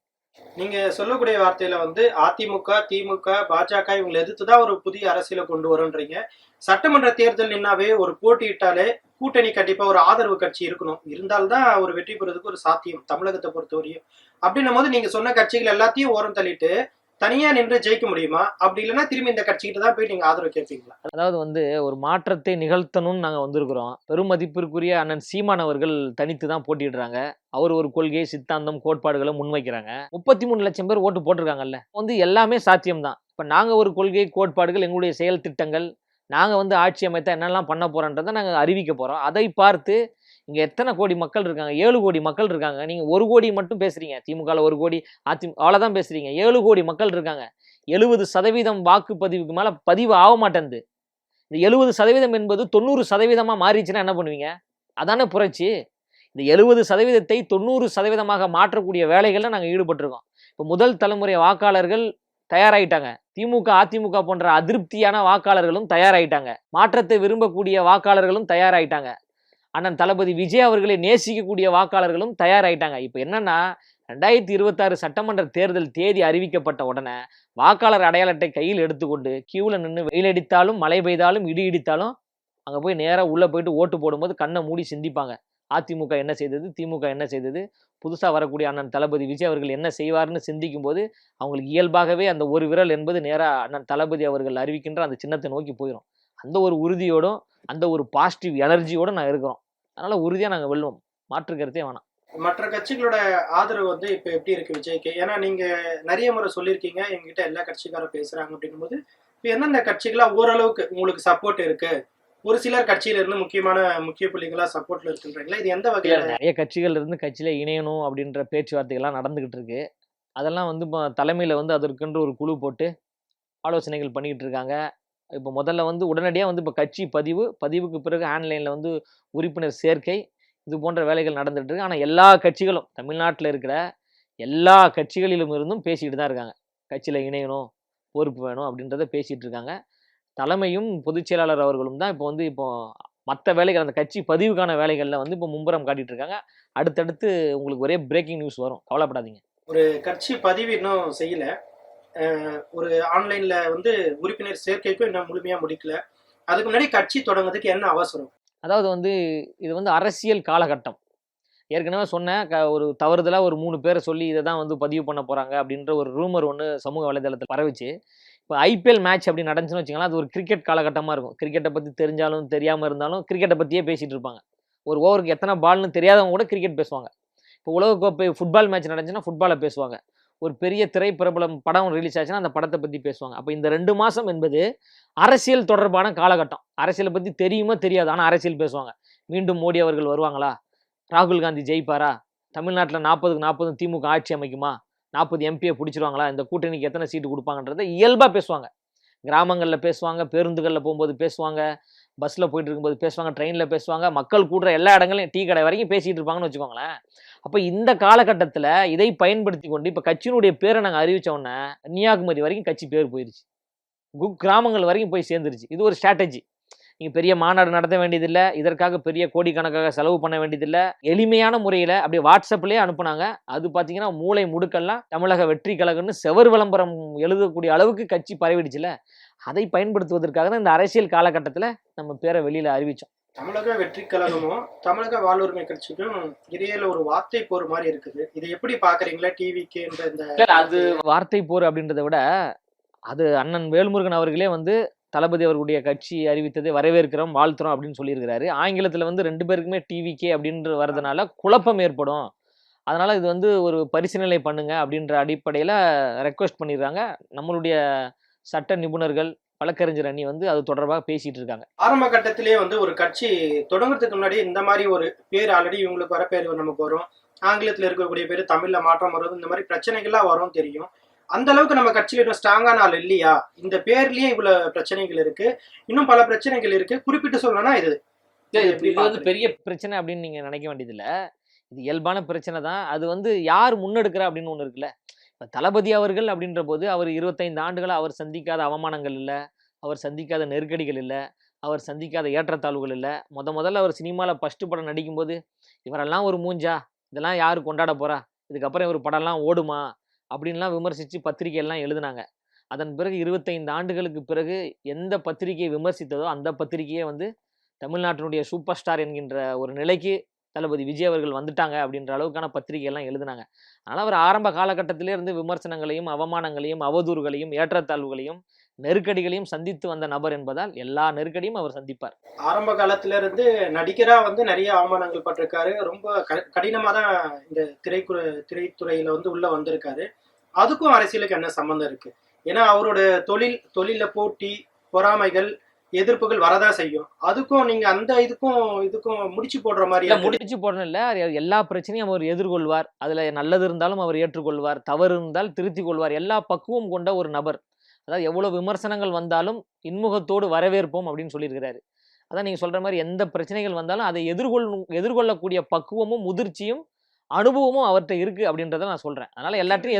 [SPEAKER 1] நீங்கள் சொல்லக்கூடிய வார்த்தையில் அதிமுக, திமுக, பாஜக இவங்களை எதிர்த்து தான் ஒரு புதிய அரசியலை கொண்டு வரும்ன்றீங்க. சட்டமன்ற தேர்தல் நின்னாவே ஒரு போட்டியிட்டாலே கூட்டணி கண்டிப்பாக ஒரு ஆதரவு கட்சி இருக்கணும். இருந்தால்தான் ஒரு வெற்றி பெறுவதற்கு ஒரு சாத்தியம் தமிழகத்தை பொறுத்தவரையும். அப்படின்னும் போது நீங்கள் சொன்ன கட்சிகள் எல்லாத்தையும் ஓரம் தள்ளிட்டு தனியா நின்று ஜெயிக்க முடியுமா? அப்படி இல்லைன்னா திரும்பி இந்த கட்சிகிட்ட தான் போய் நீங்க ஆதரவு கேட்பீங்களா?
[SPEAKER 2] அதாவது ஒரு மாற்றத்தை நிகழ்த்தணும்னு நாங்க வந்திருக்கிறோம். பெருமதிப்பிற்குரிய அண்ணன் சீமான் அவர்கள் தனித்து தான் போட்டிடுறாங்க. அவர் ஒரு கொள்கை, சித்தாந்தம், கோட்பாடுகளை முன்வைக்கிறாங்க. 33 லட்சம் பேர் ஓட்டு போட்டிருக்காங்கல்ல. எல்லாமே சாத்தியம்தான். இப்ப நாங்க ஒரு கொள்கை, கோட்பாடுகள், எங்களுடைய செயல் திட்டங்கள், நாங்க ஆட்சி அமைத்தா என்னெல்லாம் பண்ண போறோன்றதை நாங்க அறிவிக்க போறோம். அதை பார்த்து இங்க எத்தனை கோடி மக்கள் இருக்காங்க? 7 கோடி மக்கள் இருக்காங்க. நீங்க 1 கோடி மட்டும் பேசுறீங்க. திமுக 1 கோடி, அதிமுக அவ்வளவுதான் பேசுறீங்க. 7 கோடி மக்கள் இருக்காங்க. 70% வாக்குப்பதிவுக்கு மேல பதிவு ஆக மாட்டேங்குது. இந்த 70% என்பது 90% மாறிச்சுன்னா என்ன பண்ணுவீங்க? அதானே புரட்சி. இந்த 70%ஐ 90% மாற்றக்கூடிய வேலைகள்ல நாங்க ஈடுபட்டிருக்கோம். இப்போ முதல் தலைமுறை வாக்காளர்கள் தயாராயிட்டாங்க. திமுக, அதிமுக போன்ற அதிருப்தியான வாக்காளர்களும் தயாராயிட்டாங்க. மாற்றத்தை விரும்பக்கூடிய வாக்காளர்களும் தயாராயிட்டாங்க. அண்ணன் தளபதி விஜய் அவர்களை நேசிக்கக்கூடிய வாக்காளர்களும் தயாராயிட்டாங்க. இப்போ என்னன்னா 2026 சட்டமன்ற தேர்தல் தேதி அறிவிக்கப்பட்ட உடனே வாக்காளர் அடையாள அட்டை கையில் எடுத்துக்கொண்டு கியூவில் நின்று வெயில் அடித்தாலும் மழை பெய்தாலும் இடி இடித்தாலும் அங்கே போய் நேராக உள்ளே போயிட்டு ஓட்டு போடும்போது கண்ணை மூடி சிந்திப்பாங்க. அதிமுக என்ன செய்தது, திமுக என்ன செய்தது, புதுசாக வரக்கூடிய அண்ணன் தளபதி விஜய் அவர்கள் என்ன செய்வார்னு சிந்திக்கும் போது அவங்களுக்கு இயல்பாகவே அந்த ஒரு விரல் என்பது நேராக அண்ணன் தளபதி அவர்கள் அறிவிக்கின்ற அந்த சின்னத்தை நோக்கி போயிடும். அந்த ஒரு உறுதியோடும் அந்த ஒரு பாசிட்டிவ் எனர்ஜியோடு நான் இருக்கிறோம். அதனால உறுதியா நாங்க வெல்லுவோம். மாற்று கருத்தே வேணாம்.
[SPEAKER 1] மற்ற கட்சிகளோட ஆதரவு இப்ப எப்படி இருக்கு விஜய்க்கு? ஏன்னா நீங்க நிறைய முறை சொல்லியிருக்கீங்க எங்ககிட்ட எல்லா கட்சிக்காரும் பேசுறாங்க அப்படின்னும் போது இப்ப எந்தெந்த கட்சிகளா ஓரளவுக்கு உங்களுக்கு சப்போர்ட் இருக்கு? ஒரு சிலர் கட்சியில இருந்து முக்கிய புள்ளிகளா சப்போர்ட்ல இருக்குன்றீங்களா? இது எந்த வகையில?
[SPEAKER 2] நிறைய கட்சிகள் இருந்து கட்சியில இணையணும் அப்படின்ற பேச்சுவார்த்தைகள்லாம் நடந்துகிட்டு இருக்கு. அதெல்லாம் இப்போ தலைமையில அதற்கென்று ஒரு குழு போட்டு ஆலோசனைகள் பண்ணிக்கிட்டு இருக்காங்க. இப்போ முதல்ல உடனடியாக இப்போ கட்சி பதிவுக்கு பிறகு ஆன்லைனில் உறுப்பினர் சேர்க்கை, இது போன்ற வேலைகள் நடந்துட்டு இருக்கு. ஆனால் எல்லா கட்சிகளும், தமிழ்நாட்டில் இருக்கிற எல்லா கட்சிகளிலும் இருந்தும் பேசிக்கிட்டு தான் இருக்காங்க. கட்சியில் இணையணும், பொறுப்பு வேணும் அப்படின்றத பேசிட்டு இருக்காங்க. தலைமையும் பொதுச் செயலாளர் அவர்களும் தான் இப்போ மற்ற வேலைகள், அந்த கட்சி பதிவுக்கான வேலைகளில் வந்து இப்போ மும்முரம் காட்டிட்டு இருக்காங்க. அடுத்தடுத்து உங்களுக்கு ஒரே பிரேக்கிங் நியூஸ் வரும், கவலைப்படாதீங்க.
[SPEAKER 1] ஒரு கட்சி பதிவு இன்னும் செய்யல. ஒரு ஆன்லைன்ல வந்து உறுப்பினர் சேர்க்கைக்கும் இன்னும் முழுமையா முடிக்கல. அதுக்கு முன்னாடி கட்சி தொடங்குறதுக்கு என்ன அவசரம்?
[SPEAKER 2] அதாவது வந்து இது வந்து அரசியல் காலகட்டம். ஏற்கனவே சொன்னேன், ஒரு தவறுதலாக ஒரு 3 பேரை சொல்லி இதை தான் வந்து பதிவு பண்ண போகிறாங்க அப்படின்ற ஒரு ரூமர் ஒன்று சமூக வலைதளத்தில் பரவிச்சு. இப்போ ஐபிஎல் மேட்ச் அப்படி நடந்துச்சுன்னு வச்சுக்கலாம், அது ஒரு கிரிக்கெட் காலகட்டமாக இருக்கும். கிரிக்கெட்டை பற்றி தெரிஞ்சாலும் தெரியாமல் இருந்தாலும் கிரிக்கெட்டை பற்றியே பேசிகிட்டு இருப்பாங்க. ஒரு ஓவருக்கு எத்தனை பால்னு தெரியாதவங்க கூட கிரிக்கெட் பேசுவாங்க. இப்போ உலகக்கோப்பை ஃபுட்பால் மேட்ச் நடந்துச்சுன்னா ஃபுட்பாலை பேசுவாங்க. ஒரு பெரிய திரைப்பிரபலம் படம் ரிலீஸ் ஆச்சுன்னா அந்த படத்தை பற்றி பேசுவாங்க. அப்போ இந்த 2 மாதம் என்பது அரசியல் தொடர்பான காலகட்டம். அரசியலை பற்றி தெரியுமோ தெரியாது, ஆனால் அரசியல் பேசுவாங்க. மீண்டும் மோடி அவர்கள் வருவாங்களா? ராகுல் காந்தி ஜெயிப்பாரா? தமிழ்நாட்டில் 40க்கு 40 திமுக ஆட்சி அமைக்குமா? 40 எம்பியை பிடிச்சிருவாங்களா? இந்த கூட்டணிக்கு எத்தனை சீட்டு கொடுப்பாங்கன்றதை இயல்பாக பேசுவாங்க. கிராமங்களில் பேசுவாங்க, பேருந்துகளில் போகும்போது பேசுவாங்க, பஸ்ஸில் போயிட்டு இருக்கும்போது பேசுவாங்க, ட்ரெயினில் பேசுவாங்க, மக்கள் கூடுற எல்லா இடங்களையும் டீ கடை வரைக்கும் பேசிகிட்டு இருப்பாங்கன்னு வச்சுக்கோங்களேன். அப்போ இந்த காலகட்டத்தில் இதை பயன்படுத்தி கொண்டு இப்போ கட்சியினுடைய பேரை நாங்கள் அறிவித்த உடனே கன்னியாகுமரி வரைக்கும் கட்சி பேர் போயிருச்சு, கிராமங்கள் வரைக்கும் போய் சேர்ந்துருச்சு. இது ஒரு ஸ்ட்ராட்டஜி. நீங்கள் பெரிய மாநாடு நடத்த வேண்டியதில்லை, இதற்காக பெரிய கோடிக்கணக்காக செலவு பண்ண வேண்டியதில்லை. எளிமையான முறையில் அப்படியே வாட்ஸ்அப்லேயே அனுப்புனாங்க. அது பார்த்தீங்கன்னா மூளை முடுக்கெல்லாம் தமிழக வெற்றி கழகம்னு செவர் விளம்பரம் எழுதக்கூடிய அளவுக்கு கட்சி பரவிடுச்சுல. அதை பயன்படுத்துவதற்காக தான் இந்த அரசியல் காலகட்டத்தில் நம்ம பேரை வெளியில் அறிவித்தோம்.
[SPEAKER 1] தமிழக வெற்றி கழகமும் தமிழக வாழ்வுரிமை கட்சிக்கும் இடையில ஒரு வார்த்தை போர் மாதிரி இருக்குது. இதை எப்படி பாக்குறீங்களா? டிவிக்கு
[SPEAKER 2] அது வார்த்தை போர் அப்படின்றத விட அது அண்ணன் வேல்முருகன் அவர்களே வந்து தளபதி அவர்களுடைய கட்சி அறிவித்ததை வரவேற்கிறோம், வாழ்த்துறோம் அப்படின்னு சொல்லியிருக்கிறாரு. ஆங்கிலத்தில் வந்து 2 பேருக்குமே டிவிகே அப்படின்ற வரதுனால குழப்பம் ஏற்படும், அதனால இது வந்து ஒரு பரிசீலனை பண்ணுங்க அப்படின்ற அடிப்படையில் ரெக்வஸ்ட் பண்ணிடுறாங்க. நம்மளுடைய சட்ட நிபுணர்கள், வழக்கறிஞர் அணி வந்து அது தொடர்பாக பேசிட்டு இருக்காங்க.
[SPEAKER 1] ஆரம்ப கட்டத்திலேயே வந்து ஒரு கட்சி தொடங்குறதுக்கு முன்னாடி இந்த மாதிரி ஒரு பேர் ஆல்ரெடி இவங்களுக்கு வர பேர் நமக்கு வரும், ஆங்கிலத்தில் இருக்கக்கூடிய பேர் தமிழ்ல மாற்றம் வரும், இந்த மாதிரி பிரச்சனைகள்லாம் வரும் தெரியும். அந்த அளவுக்கு நம்ம கட்சியில இன்னும் ஸ்ட்ராங்கான ஆள் இல்லையா? இந்த பேர்லயே இவ்வளவு பிரச்சனைகள் இருக்கு, இன்னும் பல பிரச்சனைகள் இருக்கு. குறிப்பிட்டு சொல்லணும்னா இது
[SPEAKER 2] வந்து பெரிய பிரச்சனை அப்படின்னு நீங்க நினைக்க வேண்டியதில்லை. இது இயல்பான பிரச்சனை தான். அது வந்து யார் முன்னெடுக்கிறா அப்படின்னு ஒன்று இருக்குல்ல. இப்போ தளபதி அவர்கள் அப்படின்ற போது அவர் 25 ஆண்டுகளாக அவர் சந்திக்காத அவமானங்கள் இல்லை, அவர் சந்திக்காத நெருக்கடிகள் இல்லை, அவர் சந்திக்காத ஏற்றத்தாழ்வுகள் இல்லை. முதல்ல அவர் சினிமாவில் ஃபஸ்ட்டு படம் நடிக்கும்போது இவரெல்லாம் ஒரு மூஞ்சா, இதெல்லாம் யார் கொண்டாட போறா, இதுக்கப்புறம் இவர் படம்லாம் ஓடுமா அப்படின்லாம் விமர்சித்து பத்திரிகையெல்லாம் எழுதினாங்க. அதன் பிறகு 25 ஆண்டுகளுக்கு பிறகு எந்த பத்திரிகையை விமர்சித்ததோ அந்த பத்திரிகையே வந்து தமிழ்நாட்டினுடைய சூப்பர் ஸ்டார் என்கின்ற ஒரு நிலைக்கு தளபதி விஜய் அவர்கள் வந்துட்டாங்க அப்படின்ற அளவுக்கான பத்திரிகையெல்லாம் எழுதினாங்க. அதனால் அவர் ஆரம்ப காலகட்டத்திலே இருந்து விமர்சனங்களையும் அவமானங்களையும் அவதூறுகளையும் ஏற்றத்தாழ்வுகளையும் நெருக்கடிகளையும் சந்தித்து வந்த நபர் என்பதால் எல்லா நெருக்கடியும் அவர் சந்திப்பார்.
[SPEAKER 1] ஆரம்ப காலத்துல இருந்து நடிகரா வந்து நிறைய அவமானங்கள் பட்டிருக்காரு. ரொம்ப கடினமா தான் இந்த திரைத்துறையில வந்து உள்ள வந்திருக்காரு. அதுக்கும் அரசியலுக்கு என்ன சம்பந்தம் இருக்கு? ஏன்னா அவரோட தொழில போட்டி, பொறாமைகள், எதிர்ப்புகள் வரதான் செய்யும். அதுக்கும் நீங்க அந்த இதுக்கும் முடிச்சு போடுற மாதிரி
[SPEAKER 2] முடிச்சு போடணும் இல்ல. எல்லா பிரச்சனையும் அவர் எதிர்கொள்வார். அதுல நல்லது இருந்தாலும் அவர் ஏற்றுக்கொள்வார், தவறு இருந்தால் திருத்திக் கொள்வார். எல்லா பக்குவம் கொண்ட ஒரு நபர். அதாவது எவ்வளவு விமர்சனங்கள் வந்தாலும் இன்முகத்தோடு வரவேற்போம் அப்படின்னு சொல்லியிருக்கிறாரு. அதான் நீங்க சொல்ற மாதிரி எந்த பிரச்சனைகள் வந்தாலும் அதை எதிர்கொள்ளக்கூடிய பக்குவமும் முதிர்ச்சியும் அனுபவமும் அவர்கிட்ட இருக்கு அப்படின்றத நான் சொல்றேன். அதனால எல்லாத்தையும்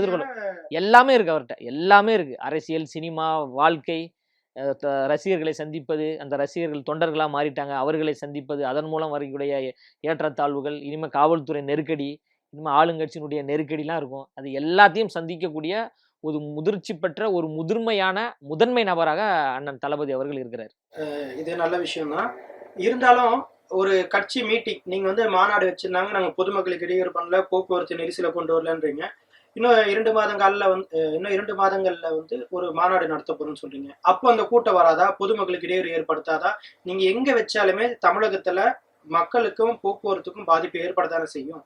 [SPEAKER 2] எல்லாமே இருக்கு அவர்கிட்ட, எல்லாமே இருக்கு. அரசியல், சினிமா, வாழ்க்கை, ரசிகர்களை சந்திப்பது, அந்த ரசிகர்கள் தொண்டர்களாக மாறிட்டாங்க, அவர்களை சந்திப்பது, அதன் மூலம் வரக்கூடிய ஏற்றத்தாழ்வுகள், இனிமேல் காவல்துறை நெருக்கடி, இனிமேல் ஆளுங்கட்சியினுடைய நெருக்கடிலாம் இருக்கும். அது எல்லாத்தையும் சந்திக்கக்கூடிய ஒரு முதிர்ச்சி பெற்ற ஒரு முதன்மை நபராக அண்ணன் தளபதி அவர்கள் இருக்கிறார்.
[SPEAKER 1] இது நல்ல விஷயம் தான். இருந்தாலும் ஒரு கட்சி மீட்டிங் நீங்க வந்து மாநாடு வச்சிருந்தாங்க, நாங்க பொதுமக்களுக்கு இடையூறு பண்ணல, போக்குவரத்து நெரிசலை கொண்டு வரலன்றீங்க. இன்னும் 2 மாதங்கள்ல வந்து ஒரு மாநாடு நடத்த போறோம்னு சொல்றீங்க. அப்போ அந்த கூட்டம் வராதா? பொதுமக்களுக்கு இடையூறு ஏற்படுத்தாதா? நீங்க எங்க வச்சாலுமே தமிழகத்துல மக்களுக்கும் போக்குவரத்துக்கும் பாதிப்பு ஏற்படத்தானே செய்யும்.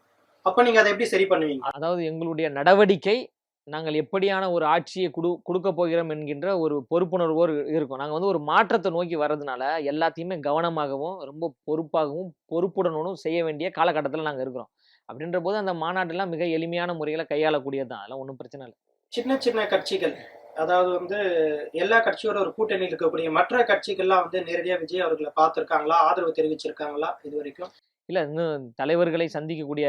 [SPEAKER 1] அப்ப நீங்க அதை எப்படி சரி பண்ணுவீங்க?
[SPEAKER 2] அதாவது எங்களுடைய நடவடிக்கை, நாங்கள் எப்படியான ஒரு ஆட்சியை கொடுக்க போகிறோம் என்கின்ற ஒரு பொறுப்புணர்வோடு இருக்கும். நாங்கள் வந்து ஒரு மாற்றத்தை நோக்கி வர்றதுனால எல்லாத்தையுமே கவனமாகவும் ரொம்ப பொறுப்பாகவும் பொறுப்புடனும் செய்ய வேண்டிய காலகட்டத்தில் நாங்கள் இருக்கிறோம். அப்படின்ற போது அந்த மாநாட்டெல்லாம் மிக எளிமையான முறையில் கையாளக்கூடியது தான். அதெல்லாம் ஒன்றும் பிரச்சனை இல்லை.
[SPEAKER 1] சின்ன கட்சிகள், அதாவது வந்து எல்லா கட்சியோட ஒரு கூட்டணியில் இருக்கக்கூடிய மற்ற கட்சிகள்லாம் வந்து நேரடியாக விஜய் அவர்களை பார்த்துருக்காங்களா, ஆதரவு தெரிவிச்சிருக்காங்களா இது வரைக்கும்?
[SPEAKER 2] இல்ல இன்னும் தலைவர்களை சந்திக்கக்கூடிய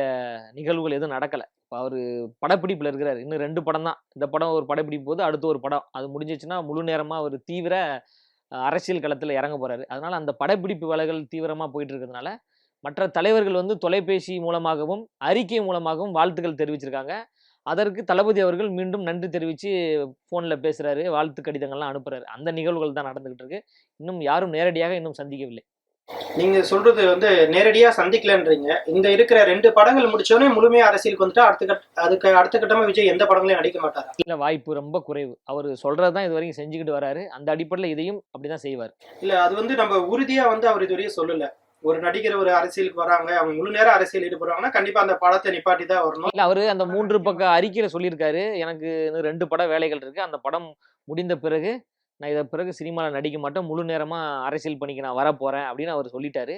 [SPEAKER 2] நிகழ்வுகள் எதுவும் நடக்கல. இப்ப அவரு படப்பிடிப்புல இருக்கிறாரு. இன்னும் 2 படம் தான். இந்த படம் ஒரு படப்பிடிப்பு போது, அடுத்து ஒரு படம். அது முடிஞ்சிச்சுன்னா முழு நேரமா அவரு தீவிர அரசியல் களத்துல இறங்க போறாரு. அதனால அந்த படப்பிடிப்பு வேலைகள் தீவிரமா போயிட்டு இருக்கிறதுனால, மற்ற தலைவர்கள் வந்து தொலைபேசி மூலமாகவும், அறிக்கை மூலமாகவும் வாழ்த்துக்கள் தெரிவிச்சிருக்காங்க. அதற்கு தளபதி அவர்கள் மீண்டும் நன்றி தெரிவிச்சு ஃபோன்ல பேசுறாரு. வாழ்த்து கடிதங்கள்லாம் அனுப்புறாரு. அந்த நிகழ்வுகள் தான் நடந்துகிட்டு இருக்கு. இன்னும் யாரும் நேரடியாக இன்னும் சந்திக்கவில்லை.
[SPEAKER 1] நீங்க சொல்றது வந்து நேரடியா சந்திக்கலன்றீங்க. இந்த இருக்கிற 2 படங்கள் முடிச்சோனே முழுமையா அரசியலுக்கு வந்துட்டா அதுக்கு அடுத்த கட்டமா விஜய் எந்த படங்களையும் நடிக்க மாட்டாரா?
[SPEAKER 2] இல்ல வாய்ப்பு ரொம்ப குறைவு. அவரு சொல்றது தான் இதுவரைக்கும் செஞ்சுக்கிட்டு வராரு. அந்த அடிப்படையில இதையும் அப்படிதான் செய்வார்.
[SPEAKER 1] இல்ல அது வந்து நம்ம உறுதியா வந்து அவர் இதுவரையும் சொல்லல. ஒரு நடிகர் ஒரு அரசியலுக்கு வராங்க, அவங்க முழு நேரம் அரசியல் ஈடுபடுறாங்கன்னா கண்டிப்பா அந்த படத்தை நிப்பாட்டி தான் வரணும்.
[SPEAKER 2] இல்ல அவரு அந்த 3 பக்க அறிக்கையில சொல்லியிருக்காரு. எனக்கு இன்னும் 2 பட வேலைகள் இருக்கு. அந்த படம் முடிந்த பிறகு நான் இத பிறகு சினிமால நடிக்க மாட்டேன். முழு நேரமா அரசியல் பணிக்கு நான் வரப்போறேன் அப்படின்னு அவரு சொல்லிட்டாரு.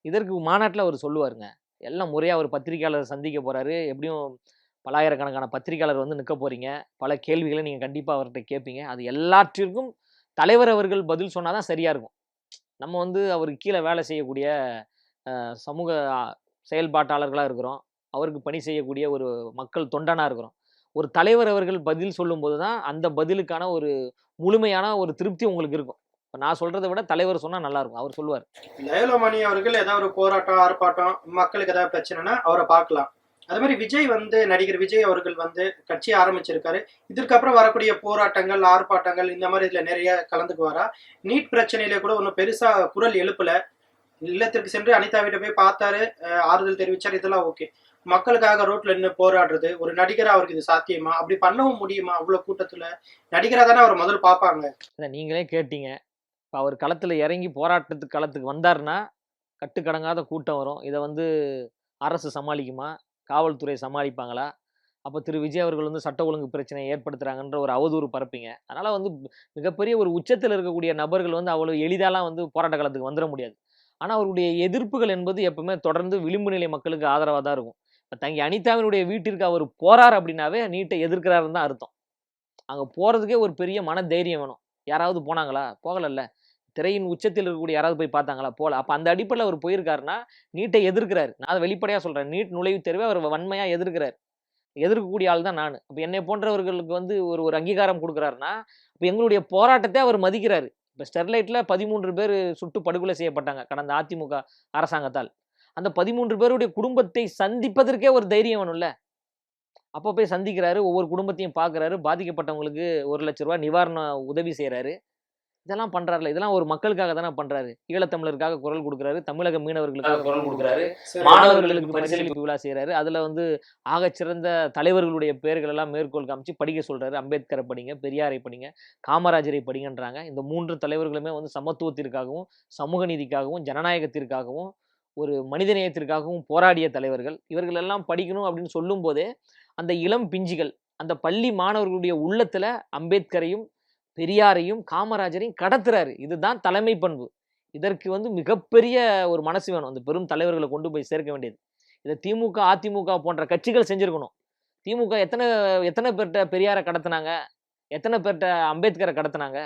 [SPEAKER 2] இதற்கு மாநாட்டுல அவரு சொல்லுவாருங்க. எல்லாம் முறையா ஒரு பத்திரிக்கையாளர சந்திக்க போறாரு. எப்படியும் பல்லாயிரக்கணக்கான பத்திரிக்கையாளர் வந்து நிக்க போறீங்க. பல கேள்விகள நீங்க கண்டிப்பா அவர்ட்ட கேட்பீங்க. அது எல்லாற்றிற்கும் தலைவர் அவர்கள் பதில் சொன்னா தான் சரியா இருக்கும். நம்ம வந்து அவருக்கு கீழ வேலை செய்யக்கூடிய சமூக செயல்பாட்டாளர்களா இருக்கிறோம். அவருக்கு பணி செய்யக்கூடிய ஒரு மக்கள் தொண்டனா இருக்கிறோம். ஒரு தலைவர் அவர்கள் பதில் சொல்லும்போது தான், அந்த பதிலுக்கான ஒரு முழுமையான ஒரு திருப்தி உங்களுக்கு இருக்கும். இப்ப நான் சொல்றத விட தலைவர் சொன்னா நல்லா இருக்கும். அவர் சொல்லுவாரு.
[SPEAKER 1] லயோலா அவர்கள் ஏதாவது ஒரு போராட்டம், ஆர்ப்பாட்டம், மக்களுக்கு ஏதாவது பிரச்சனைனா அவரை பார்க்கலாம். அது மாதிரி விஜய் வந்து நடிகர் விஜய் அவர்கள் வந்து கட்சி ஆரம்பிச்சிருக்காரு. இதற்கப்புறம் வரக்கூடிய போராட்டங்கள், ஆர்ப்பாட்டங்கள் இந்த மாதிரி இதுல நிறைய கலந்துக்குவாரா? நீட் பிரச்சனையில கூட ஒன்றும் பெருசா குரல் எழுப்பல. இல்லத்திற்கு சென்று அனிதாவிட்ட போய் பார்த்தாரு, ஆறுதல் தெரிவிச்சாரு, இதெல்லாம் ஓகே. மக்களுக்காக ரோட்ல நின்று போராடுறது ஒரு நடிகரா அவருக்கு இது சாத்தியமா? அப்படி பண்ணவும் முடியுமா? அவ்வளவு கூட்டத்துல நடிகரா தானே அவர் முதல்ல பார்ப்பாங்க.
[SPEAKER 2] அத நீங்களே கேட்டீங்க. இப்ப அவர் களத்துல இறங்கி போராட்டத்துக்கு களத்துக்கு வந்தாருன்னா, கட்டுக்கடங்காத கூட்டம் வரும். இத வந்து அரசு சமாளிக்குமா? காவல்துறை சமாளிப்பாங்களா? அப்ப திரு விஜய் அவர்கள் வந்து சட்ட ஒழுங்கு பிரச்சனையை ஏற்படுத்துறாங்கன்ற ஒரு அவதூறு பரப்பிங்க. அதனால வந்து மிகப்பெரிய ஒரு உச்சத்துல இருக்கக்கூடிய நபர்கள் வந்து அவ்வளவு எளிதாலாம் வந்து போராட்ட களத்துக்கு வந்துர முடியாது. ஆனா அவருடைய எதிர்ப்புகள் என்பது எப்பவுமே தொடர்ந்து விளிம்பு நிலை மக்களுக்கு ஆதரவா தான் இருக்கும். இப்ப தங்கை அனிதாவினுடைய வீட்டிற்கு அவர் போறார் அப்படின்னாவே நீட்டை எதிர்க்கிறாருன்னு தான் அர்த்தம். அங்க போறதுக்கே ஒரு பெரிய மன தைரியம் வேணும். யாராவது போனாங்களா? போகலல்ல. திரையின் உச்சத்தில் இருக்கக்கூடிய யாராவது போய் பார்த்தாங்களா? போல. அப்ப அந்த அடிப்படையில அவர் போயிருக்காருன்னா, நீட்டை எதிர்க்கிறாரு. நான் அத வெளிப்படையா சொல்றேன். நீட் நுழைவுத் தேர்வை அவர் வன்மையா எதிர்க்கிறார். எதிர்க்கக்கூடிய ஆள் தான் நானு. அப்ப என்னை போன்றவர்களுக்கு வந்து ஒரு ஒரு அங்கீகாரம் குடுக்குறாருன்னா, அப்ப எங்களுடைய போராட்டத்தை அவர் மதிக்கிறாரு. இப்ப ஸ்டெர்லைட்ல 13 பேர் சுட்டு படுகொலை செய்யப்பட்டாங்க கடந்த அதிமுக அரசாங்கத்தால். அந்த 13 பேருடைய குடும்பத்தை சந்திப்பதற்கே ஒரு தைரியம் வேணும்ல. அப்ப போய் சந்திக்கிறாரு. ஒவ்வொரு குடும்பத்தையும் பார்க்குறாரு. பாதிக்கப்பட்டவங்களுக்கு ரூ. 1,00,000 நிவாரண உதவி செய்றாரு. இதெல்லாம் பண்றாருல்ல. இதெல்லாம் ஒரு மக்களுக்காக தானே பண்றாரு. ஈழத்தமிழருக்காக குரல் குடுக்குறாரு. தமிழக மீனவர்களுக்காக குரல் குடுக்குறாரு.
[SPEAKER 1] சரி.
[SPEAKER 2] மாணவர்களுக்கு பரிசளிப்பு விழா செய்றாரு. அதுல வந்து ஆகச்சிறந்த தலைவர்களுடைய பெயர்கள் எல்லாம் மேற்கோள் காமிச்சு படிக்க சொல்றாரு. அம்பேத்கரை படிங்க, பெரியாரை படிங்க, காமராஜரை படிங்கன்றாங்க. இந்த 3 தலைவர்களுமே வந்து சமத்துவத்திற்காகவும், சமூக நீதிக்காகவும், ஜனநாயகத்திற்காகவும், ஒரு மனிதநேயத்திற்காகவும் போராடிய தலைவர்கள். இவர்கள் எல்லாம் படிக்கணும் அப்படின்னு சொல்லும்போதே, அந்த இளம் பிஞ்சுகள், அந்த பள்ளி மாணவர்களுடைய உள்ளத்துல அம்பேத்கரையும், பெரியாரையும், காமராஜரையும் கடத்துறாரு. இதுதான் தலைமை பண்பு. இதற்கு வந்து மிகப்பெரிய ஒரு மனசு வேணும். அந்த பெரும் தலைவர்கள கொண்டு போய் சேர்க்க வேண்டியது. இத திமுக, அதிமுக போன்ற கட்சிகள் செஞ்சிருக்கணும். திமுக எத்தன பேர்ட்ட பெரியார கடத்துனாங்க? எத்தன பேர்ட்ட அம்பேத்கர கடத்துனாங்க?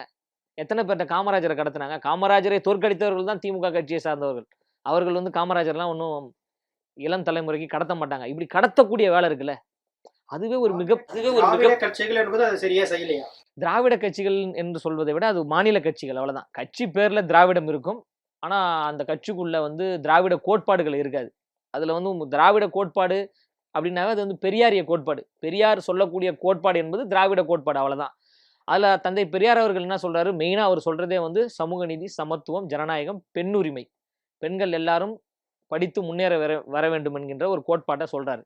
[SPEAKER 2] எத்தன பேர்ட்ட காமராஜர கடத்துனாங்க? காமராஜரை தோற்கடித்தவர்கள் தான் திமுக கட்சியை சார்ந்தவர்கள். அவர்கள் வந்து காமராஜர்லாம் ஒண்ணும் இளம் தலைமுறைக்கு கடத்த மாட்டாங்க. இப்படி கடத்தக்கூடிய வேலை இருக்குல்ல. அதுவே ஒரு
[SPEAKER 1] திராவிட கட்சிகள் என்பது அது சரியா செய்யலையா?
[SPEAKER 2] திராவிட கட்சிகள் என்று சொல்வதை விட அது மாநில கட்சிகள் அவ்வளவுதான். கட்சி பேர்ல திராவிடம் இருக்கும். ஆனா அந்த கட்சிக்குள்ள வந்து திராவிட கோட்பாடுகள் இருக்காது. அதுல வந்து திராவிட கோட்பாடு அப்படின்னாவே அது வந்து பெரியாரிய கோட்பாடு. பெரியார் சொல்லக்கூடிய கோட்பாடு என்பது திராவிட கோட்பாடு அவ்வளவுதான். அதுல தந்தை பெரியார் அவர்கள் என்ன சொல்றாரு? மெயினா அவர் சொல்றதே வந்து சமூக நீதி, சமத்துவம், ஜனநாயகம், பெண்ணுரிமை. பெண்கள் எல்லாரும் படித்து முன்னேற வர வேண்டும் என்கின்ற ஒரு கோட்பாட்டை சொல்றாரு.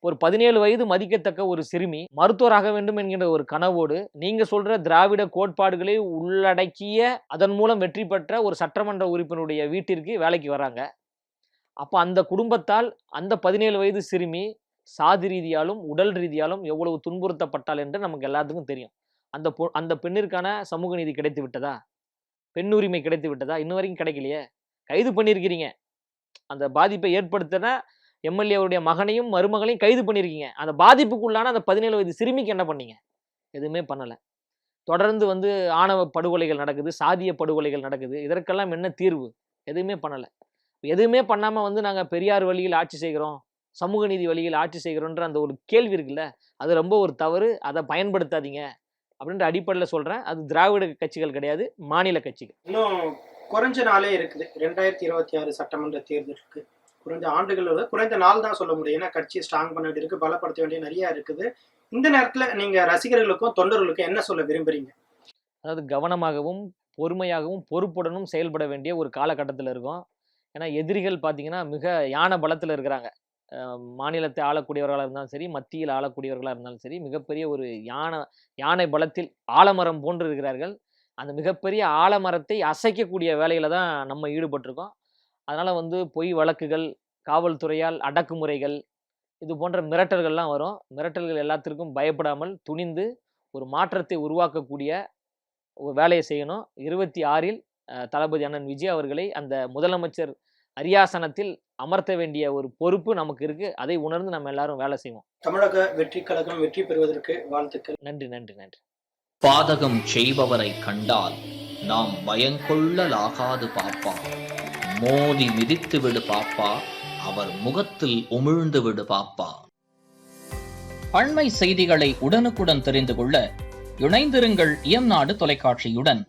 [SPEAKER 2] ஒரு 17 வயது மதிக்கத்தக்க ஒரு சிறுமி மருத்துவராக வேண்டும் என்கின்ற ஒரு கனவோடு நீங்க சொல்ற திராவிட கோட்பாடுகளை உள்ளடக்கிய அதன் மூலம் வெற்றி பெற்ற ஒரு சட்டமன்ற உறுப்பினருடைய வீட்டிற்கு வேலைக்கு வராங்க. அப்ப அந்த குடும்பத்தால் அந்த 17 வயது சிறுமி சாதி ரீதியாலும் உடல் ரீதியாலும் எவ்வளவு துன்புறுத்தப்பட்டாள் என்று நமக்கு எல்லாத்துக்கும் தெரியும். அந்த பெண்ணிற்கான சமூக நீதி கிடைத்து விட்டதா? பெண் உரிமை கிடைத்து விட்டதா? இன்ன வரைக்கும் கிடைக்கலையே. கைது பண்ணியிருக்கிறீங்க. அந்த பாதிப்பை ஏற்படுத்தின எம்எல்ஏ அவருடைய மகனையும் மருமகளையும் கைது பண்ணியிருக்கீங்க. அந்த பாதிப்புக்குள்ளான அந்த 17 வயது சிறுமிக்கு என்ன பண்ணீங்க? எதுவுமே பண்ணல. தொடர்ந்து வந்து ஆணவ படுகொலைகள் நடக்குது, சாதிய படுகொலைகள் நடக்குது. இதற்கெல்லாம் என்ன தீர்வு? எதுவுமே பண்ணல. எதுவுமே பண்ணாமல் வந்து நாங்கள் பெரியார் வழியில் ஆட்சி செய்கிறோம், சமூக நீதி வழியில் ஆட்சி செய்கிறோன்ற அந்த ஒரு கேள்வி இருக்குல்ல, அது ரொம்ப ஒரு தவறு. அதை பயன்படுத்தாதீங்க அப்படின்ற அடிப்படையில் சொல்கிறேன். அது திராவிட கட்சிகள் கிடையாது, மாநில கட்சிகள்.
[SPEAKER 1] இன்னும் குறைஞ்ச நாளே இருக்குது 2026 சட்டமன்ற தேர்தலுக்கு. குறைஞ்ச ஆண்டுகள் குறைந்த நாள் தான் சொல்ல முடியும். ஏன்னா கட்சியை ஸ்ட்ராங் பண்ண வேண்டிய இருக்கு, பலப்படுத்த வேண்டிய நிறைய இருக்குது. இந்த நேரத்துல நீங்க ரசிகர்களுக்கும் தொண்டர்களுக்கும் என்ன சொல்ல விரும்புறீங்க?
[SPEAKER 2] அதாவது கவனமாகவும் பொறுமையாகவும் பொறுப்புடனும் செயல்பட வேண்டிய ஒரு காலகட்டத்தில் இருக்கோம். ஏன்னா எதிரிகள் பார்த்தீங்கன்னா மிக யானை பலத்தில் இருக்கிறாங்க. மாநிலத்தை ஆளக்கூடியவர்களாக இருந்தாலும் சரி, மத்தியில் ஆளக்கூடியவர்களாக இருந்தாலும் சரி, மிகப்பெரிய ஒரு யானை பலத்தில் ஆலமரம் போன்று இருக்கிறார்கள். அந்த மிகப்பெரிய ஆலமரத்தை அசைக்கக்கூடிய வேலையில தான் நம்ம ஈடுபட்டிருக்கோம். அதனால வந்து பொய் வழக்குகள், காவல்துறையால் அடக்குமுறைகள், இது போன்ற மிரட்டல்கள்லாம் வரும். மிரட்டல்கள் எல்லாத்திற்கும் பயப்படாமல் துணிந்து ஒரு மாற்றத்தை உருவாக்கக்கூடிய ஒரு வேலையை செய்யணும். 26ல் தளபதி அண்ணன் விஜய் அவர்களை அந்த முதலமைச்சர் அரியாசனத்தில் அமர்த்த வேண்டிய ஒரு பொறுப்பு நமக்கு இருக்கு. அதை உணர்ந்து நம்ம எல்லாரும் வேலை செய்வோம்.
[SPEAKER 1] தமிழக வெற்றி கழகம் வெற்றி பெறுவதற்கு வாழ்த்துக்கள்.
[SPEAKER 2] நன்றி நன்றி நன்றி.
[SPEAKER 3] பாதகம் செய்பவரை கண்டால் நாம் பயங்கொள்ளலாகாது பாப்பா, மோதி மிதித்து விடு பாப்பா, அவர் முகத்தில் உமிழ்ந்து விடு பாப்பா. அண்மை செய்திகளை உடனுக்குடன் தெரிந்து கொள்ள இணைந்திருங்கள் இயம்நாடு தொலைக்காட்சியுடன்.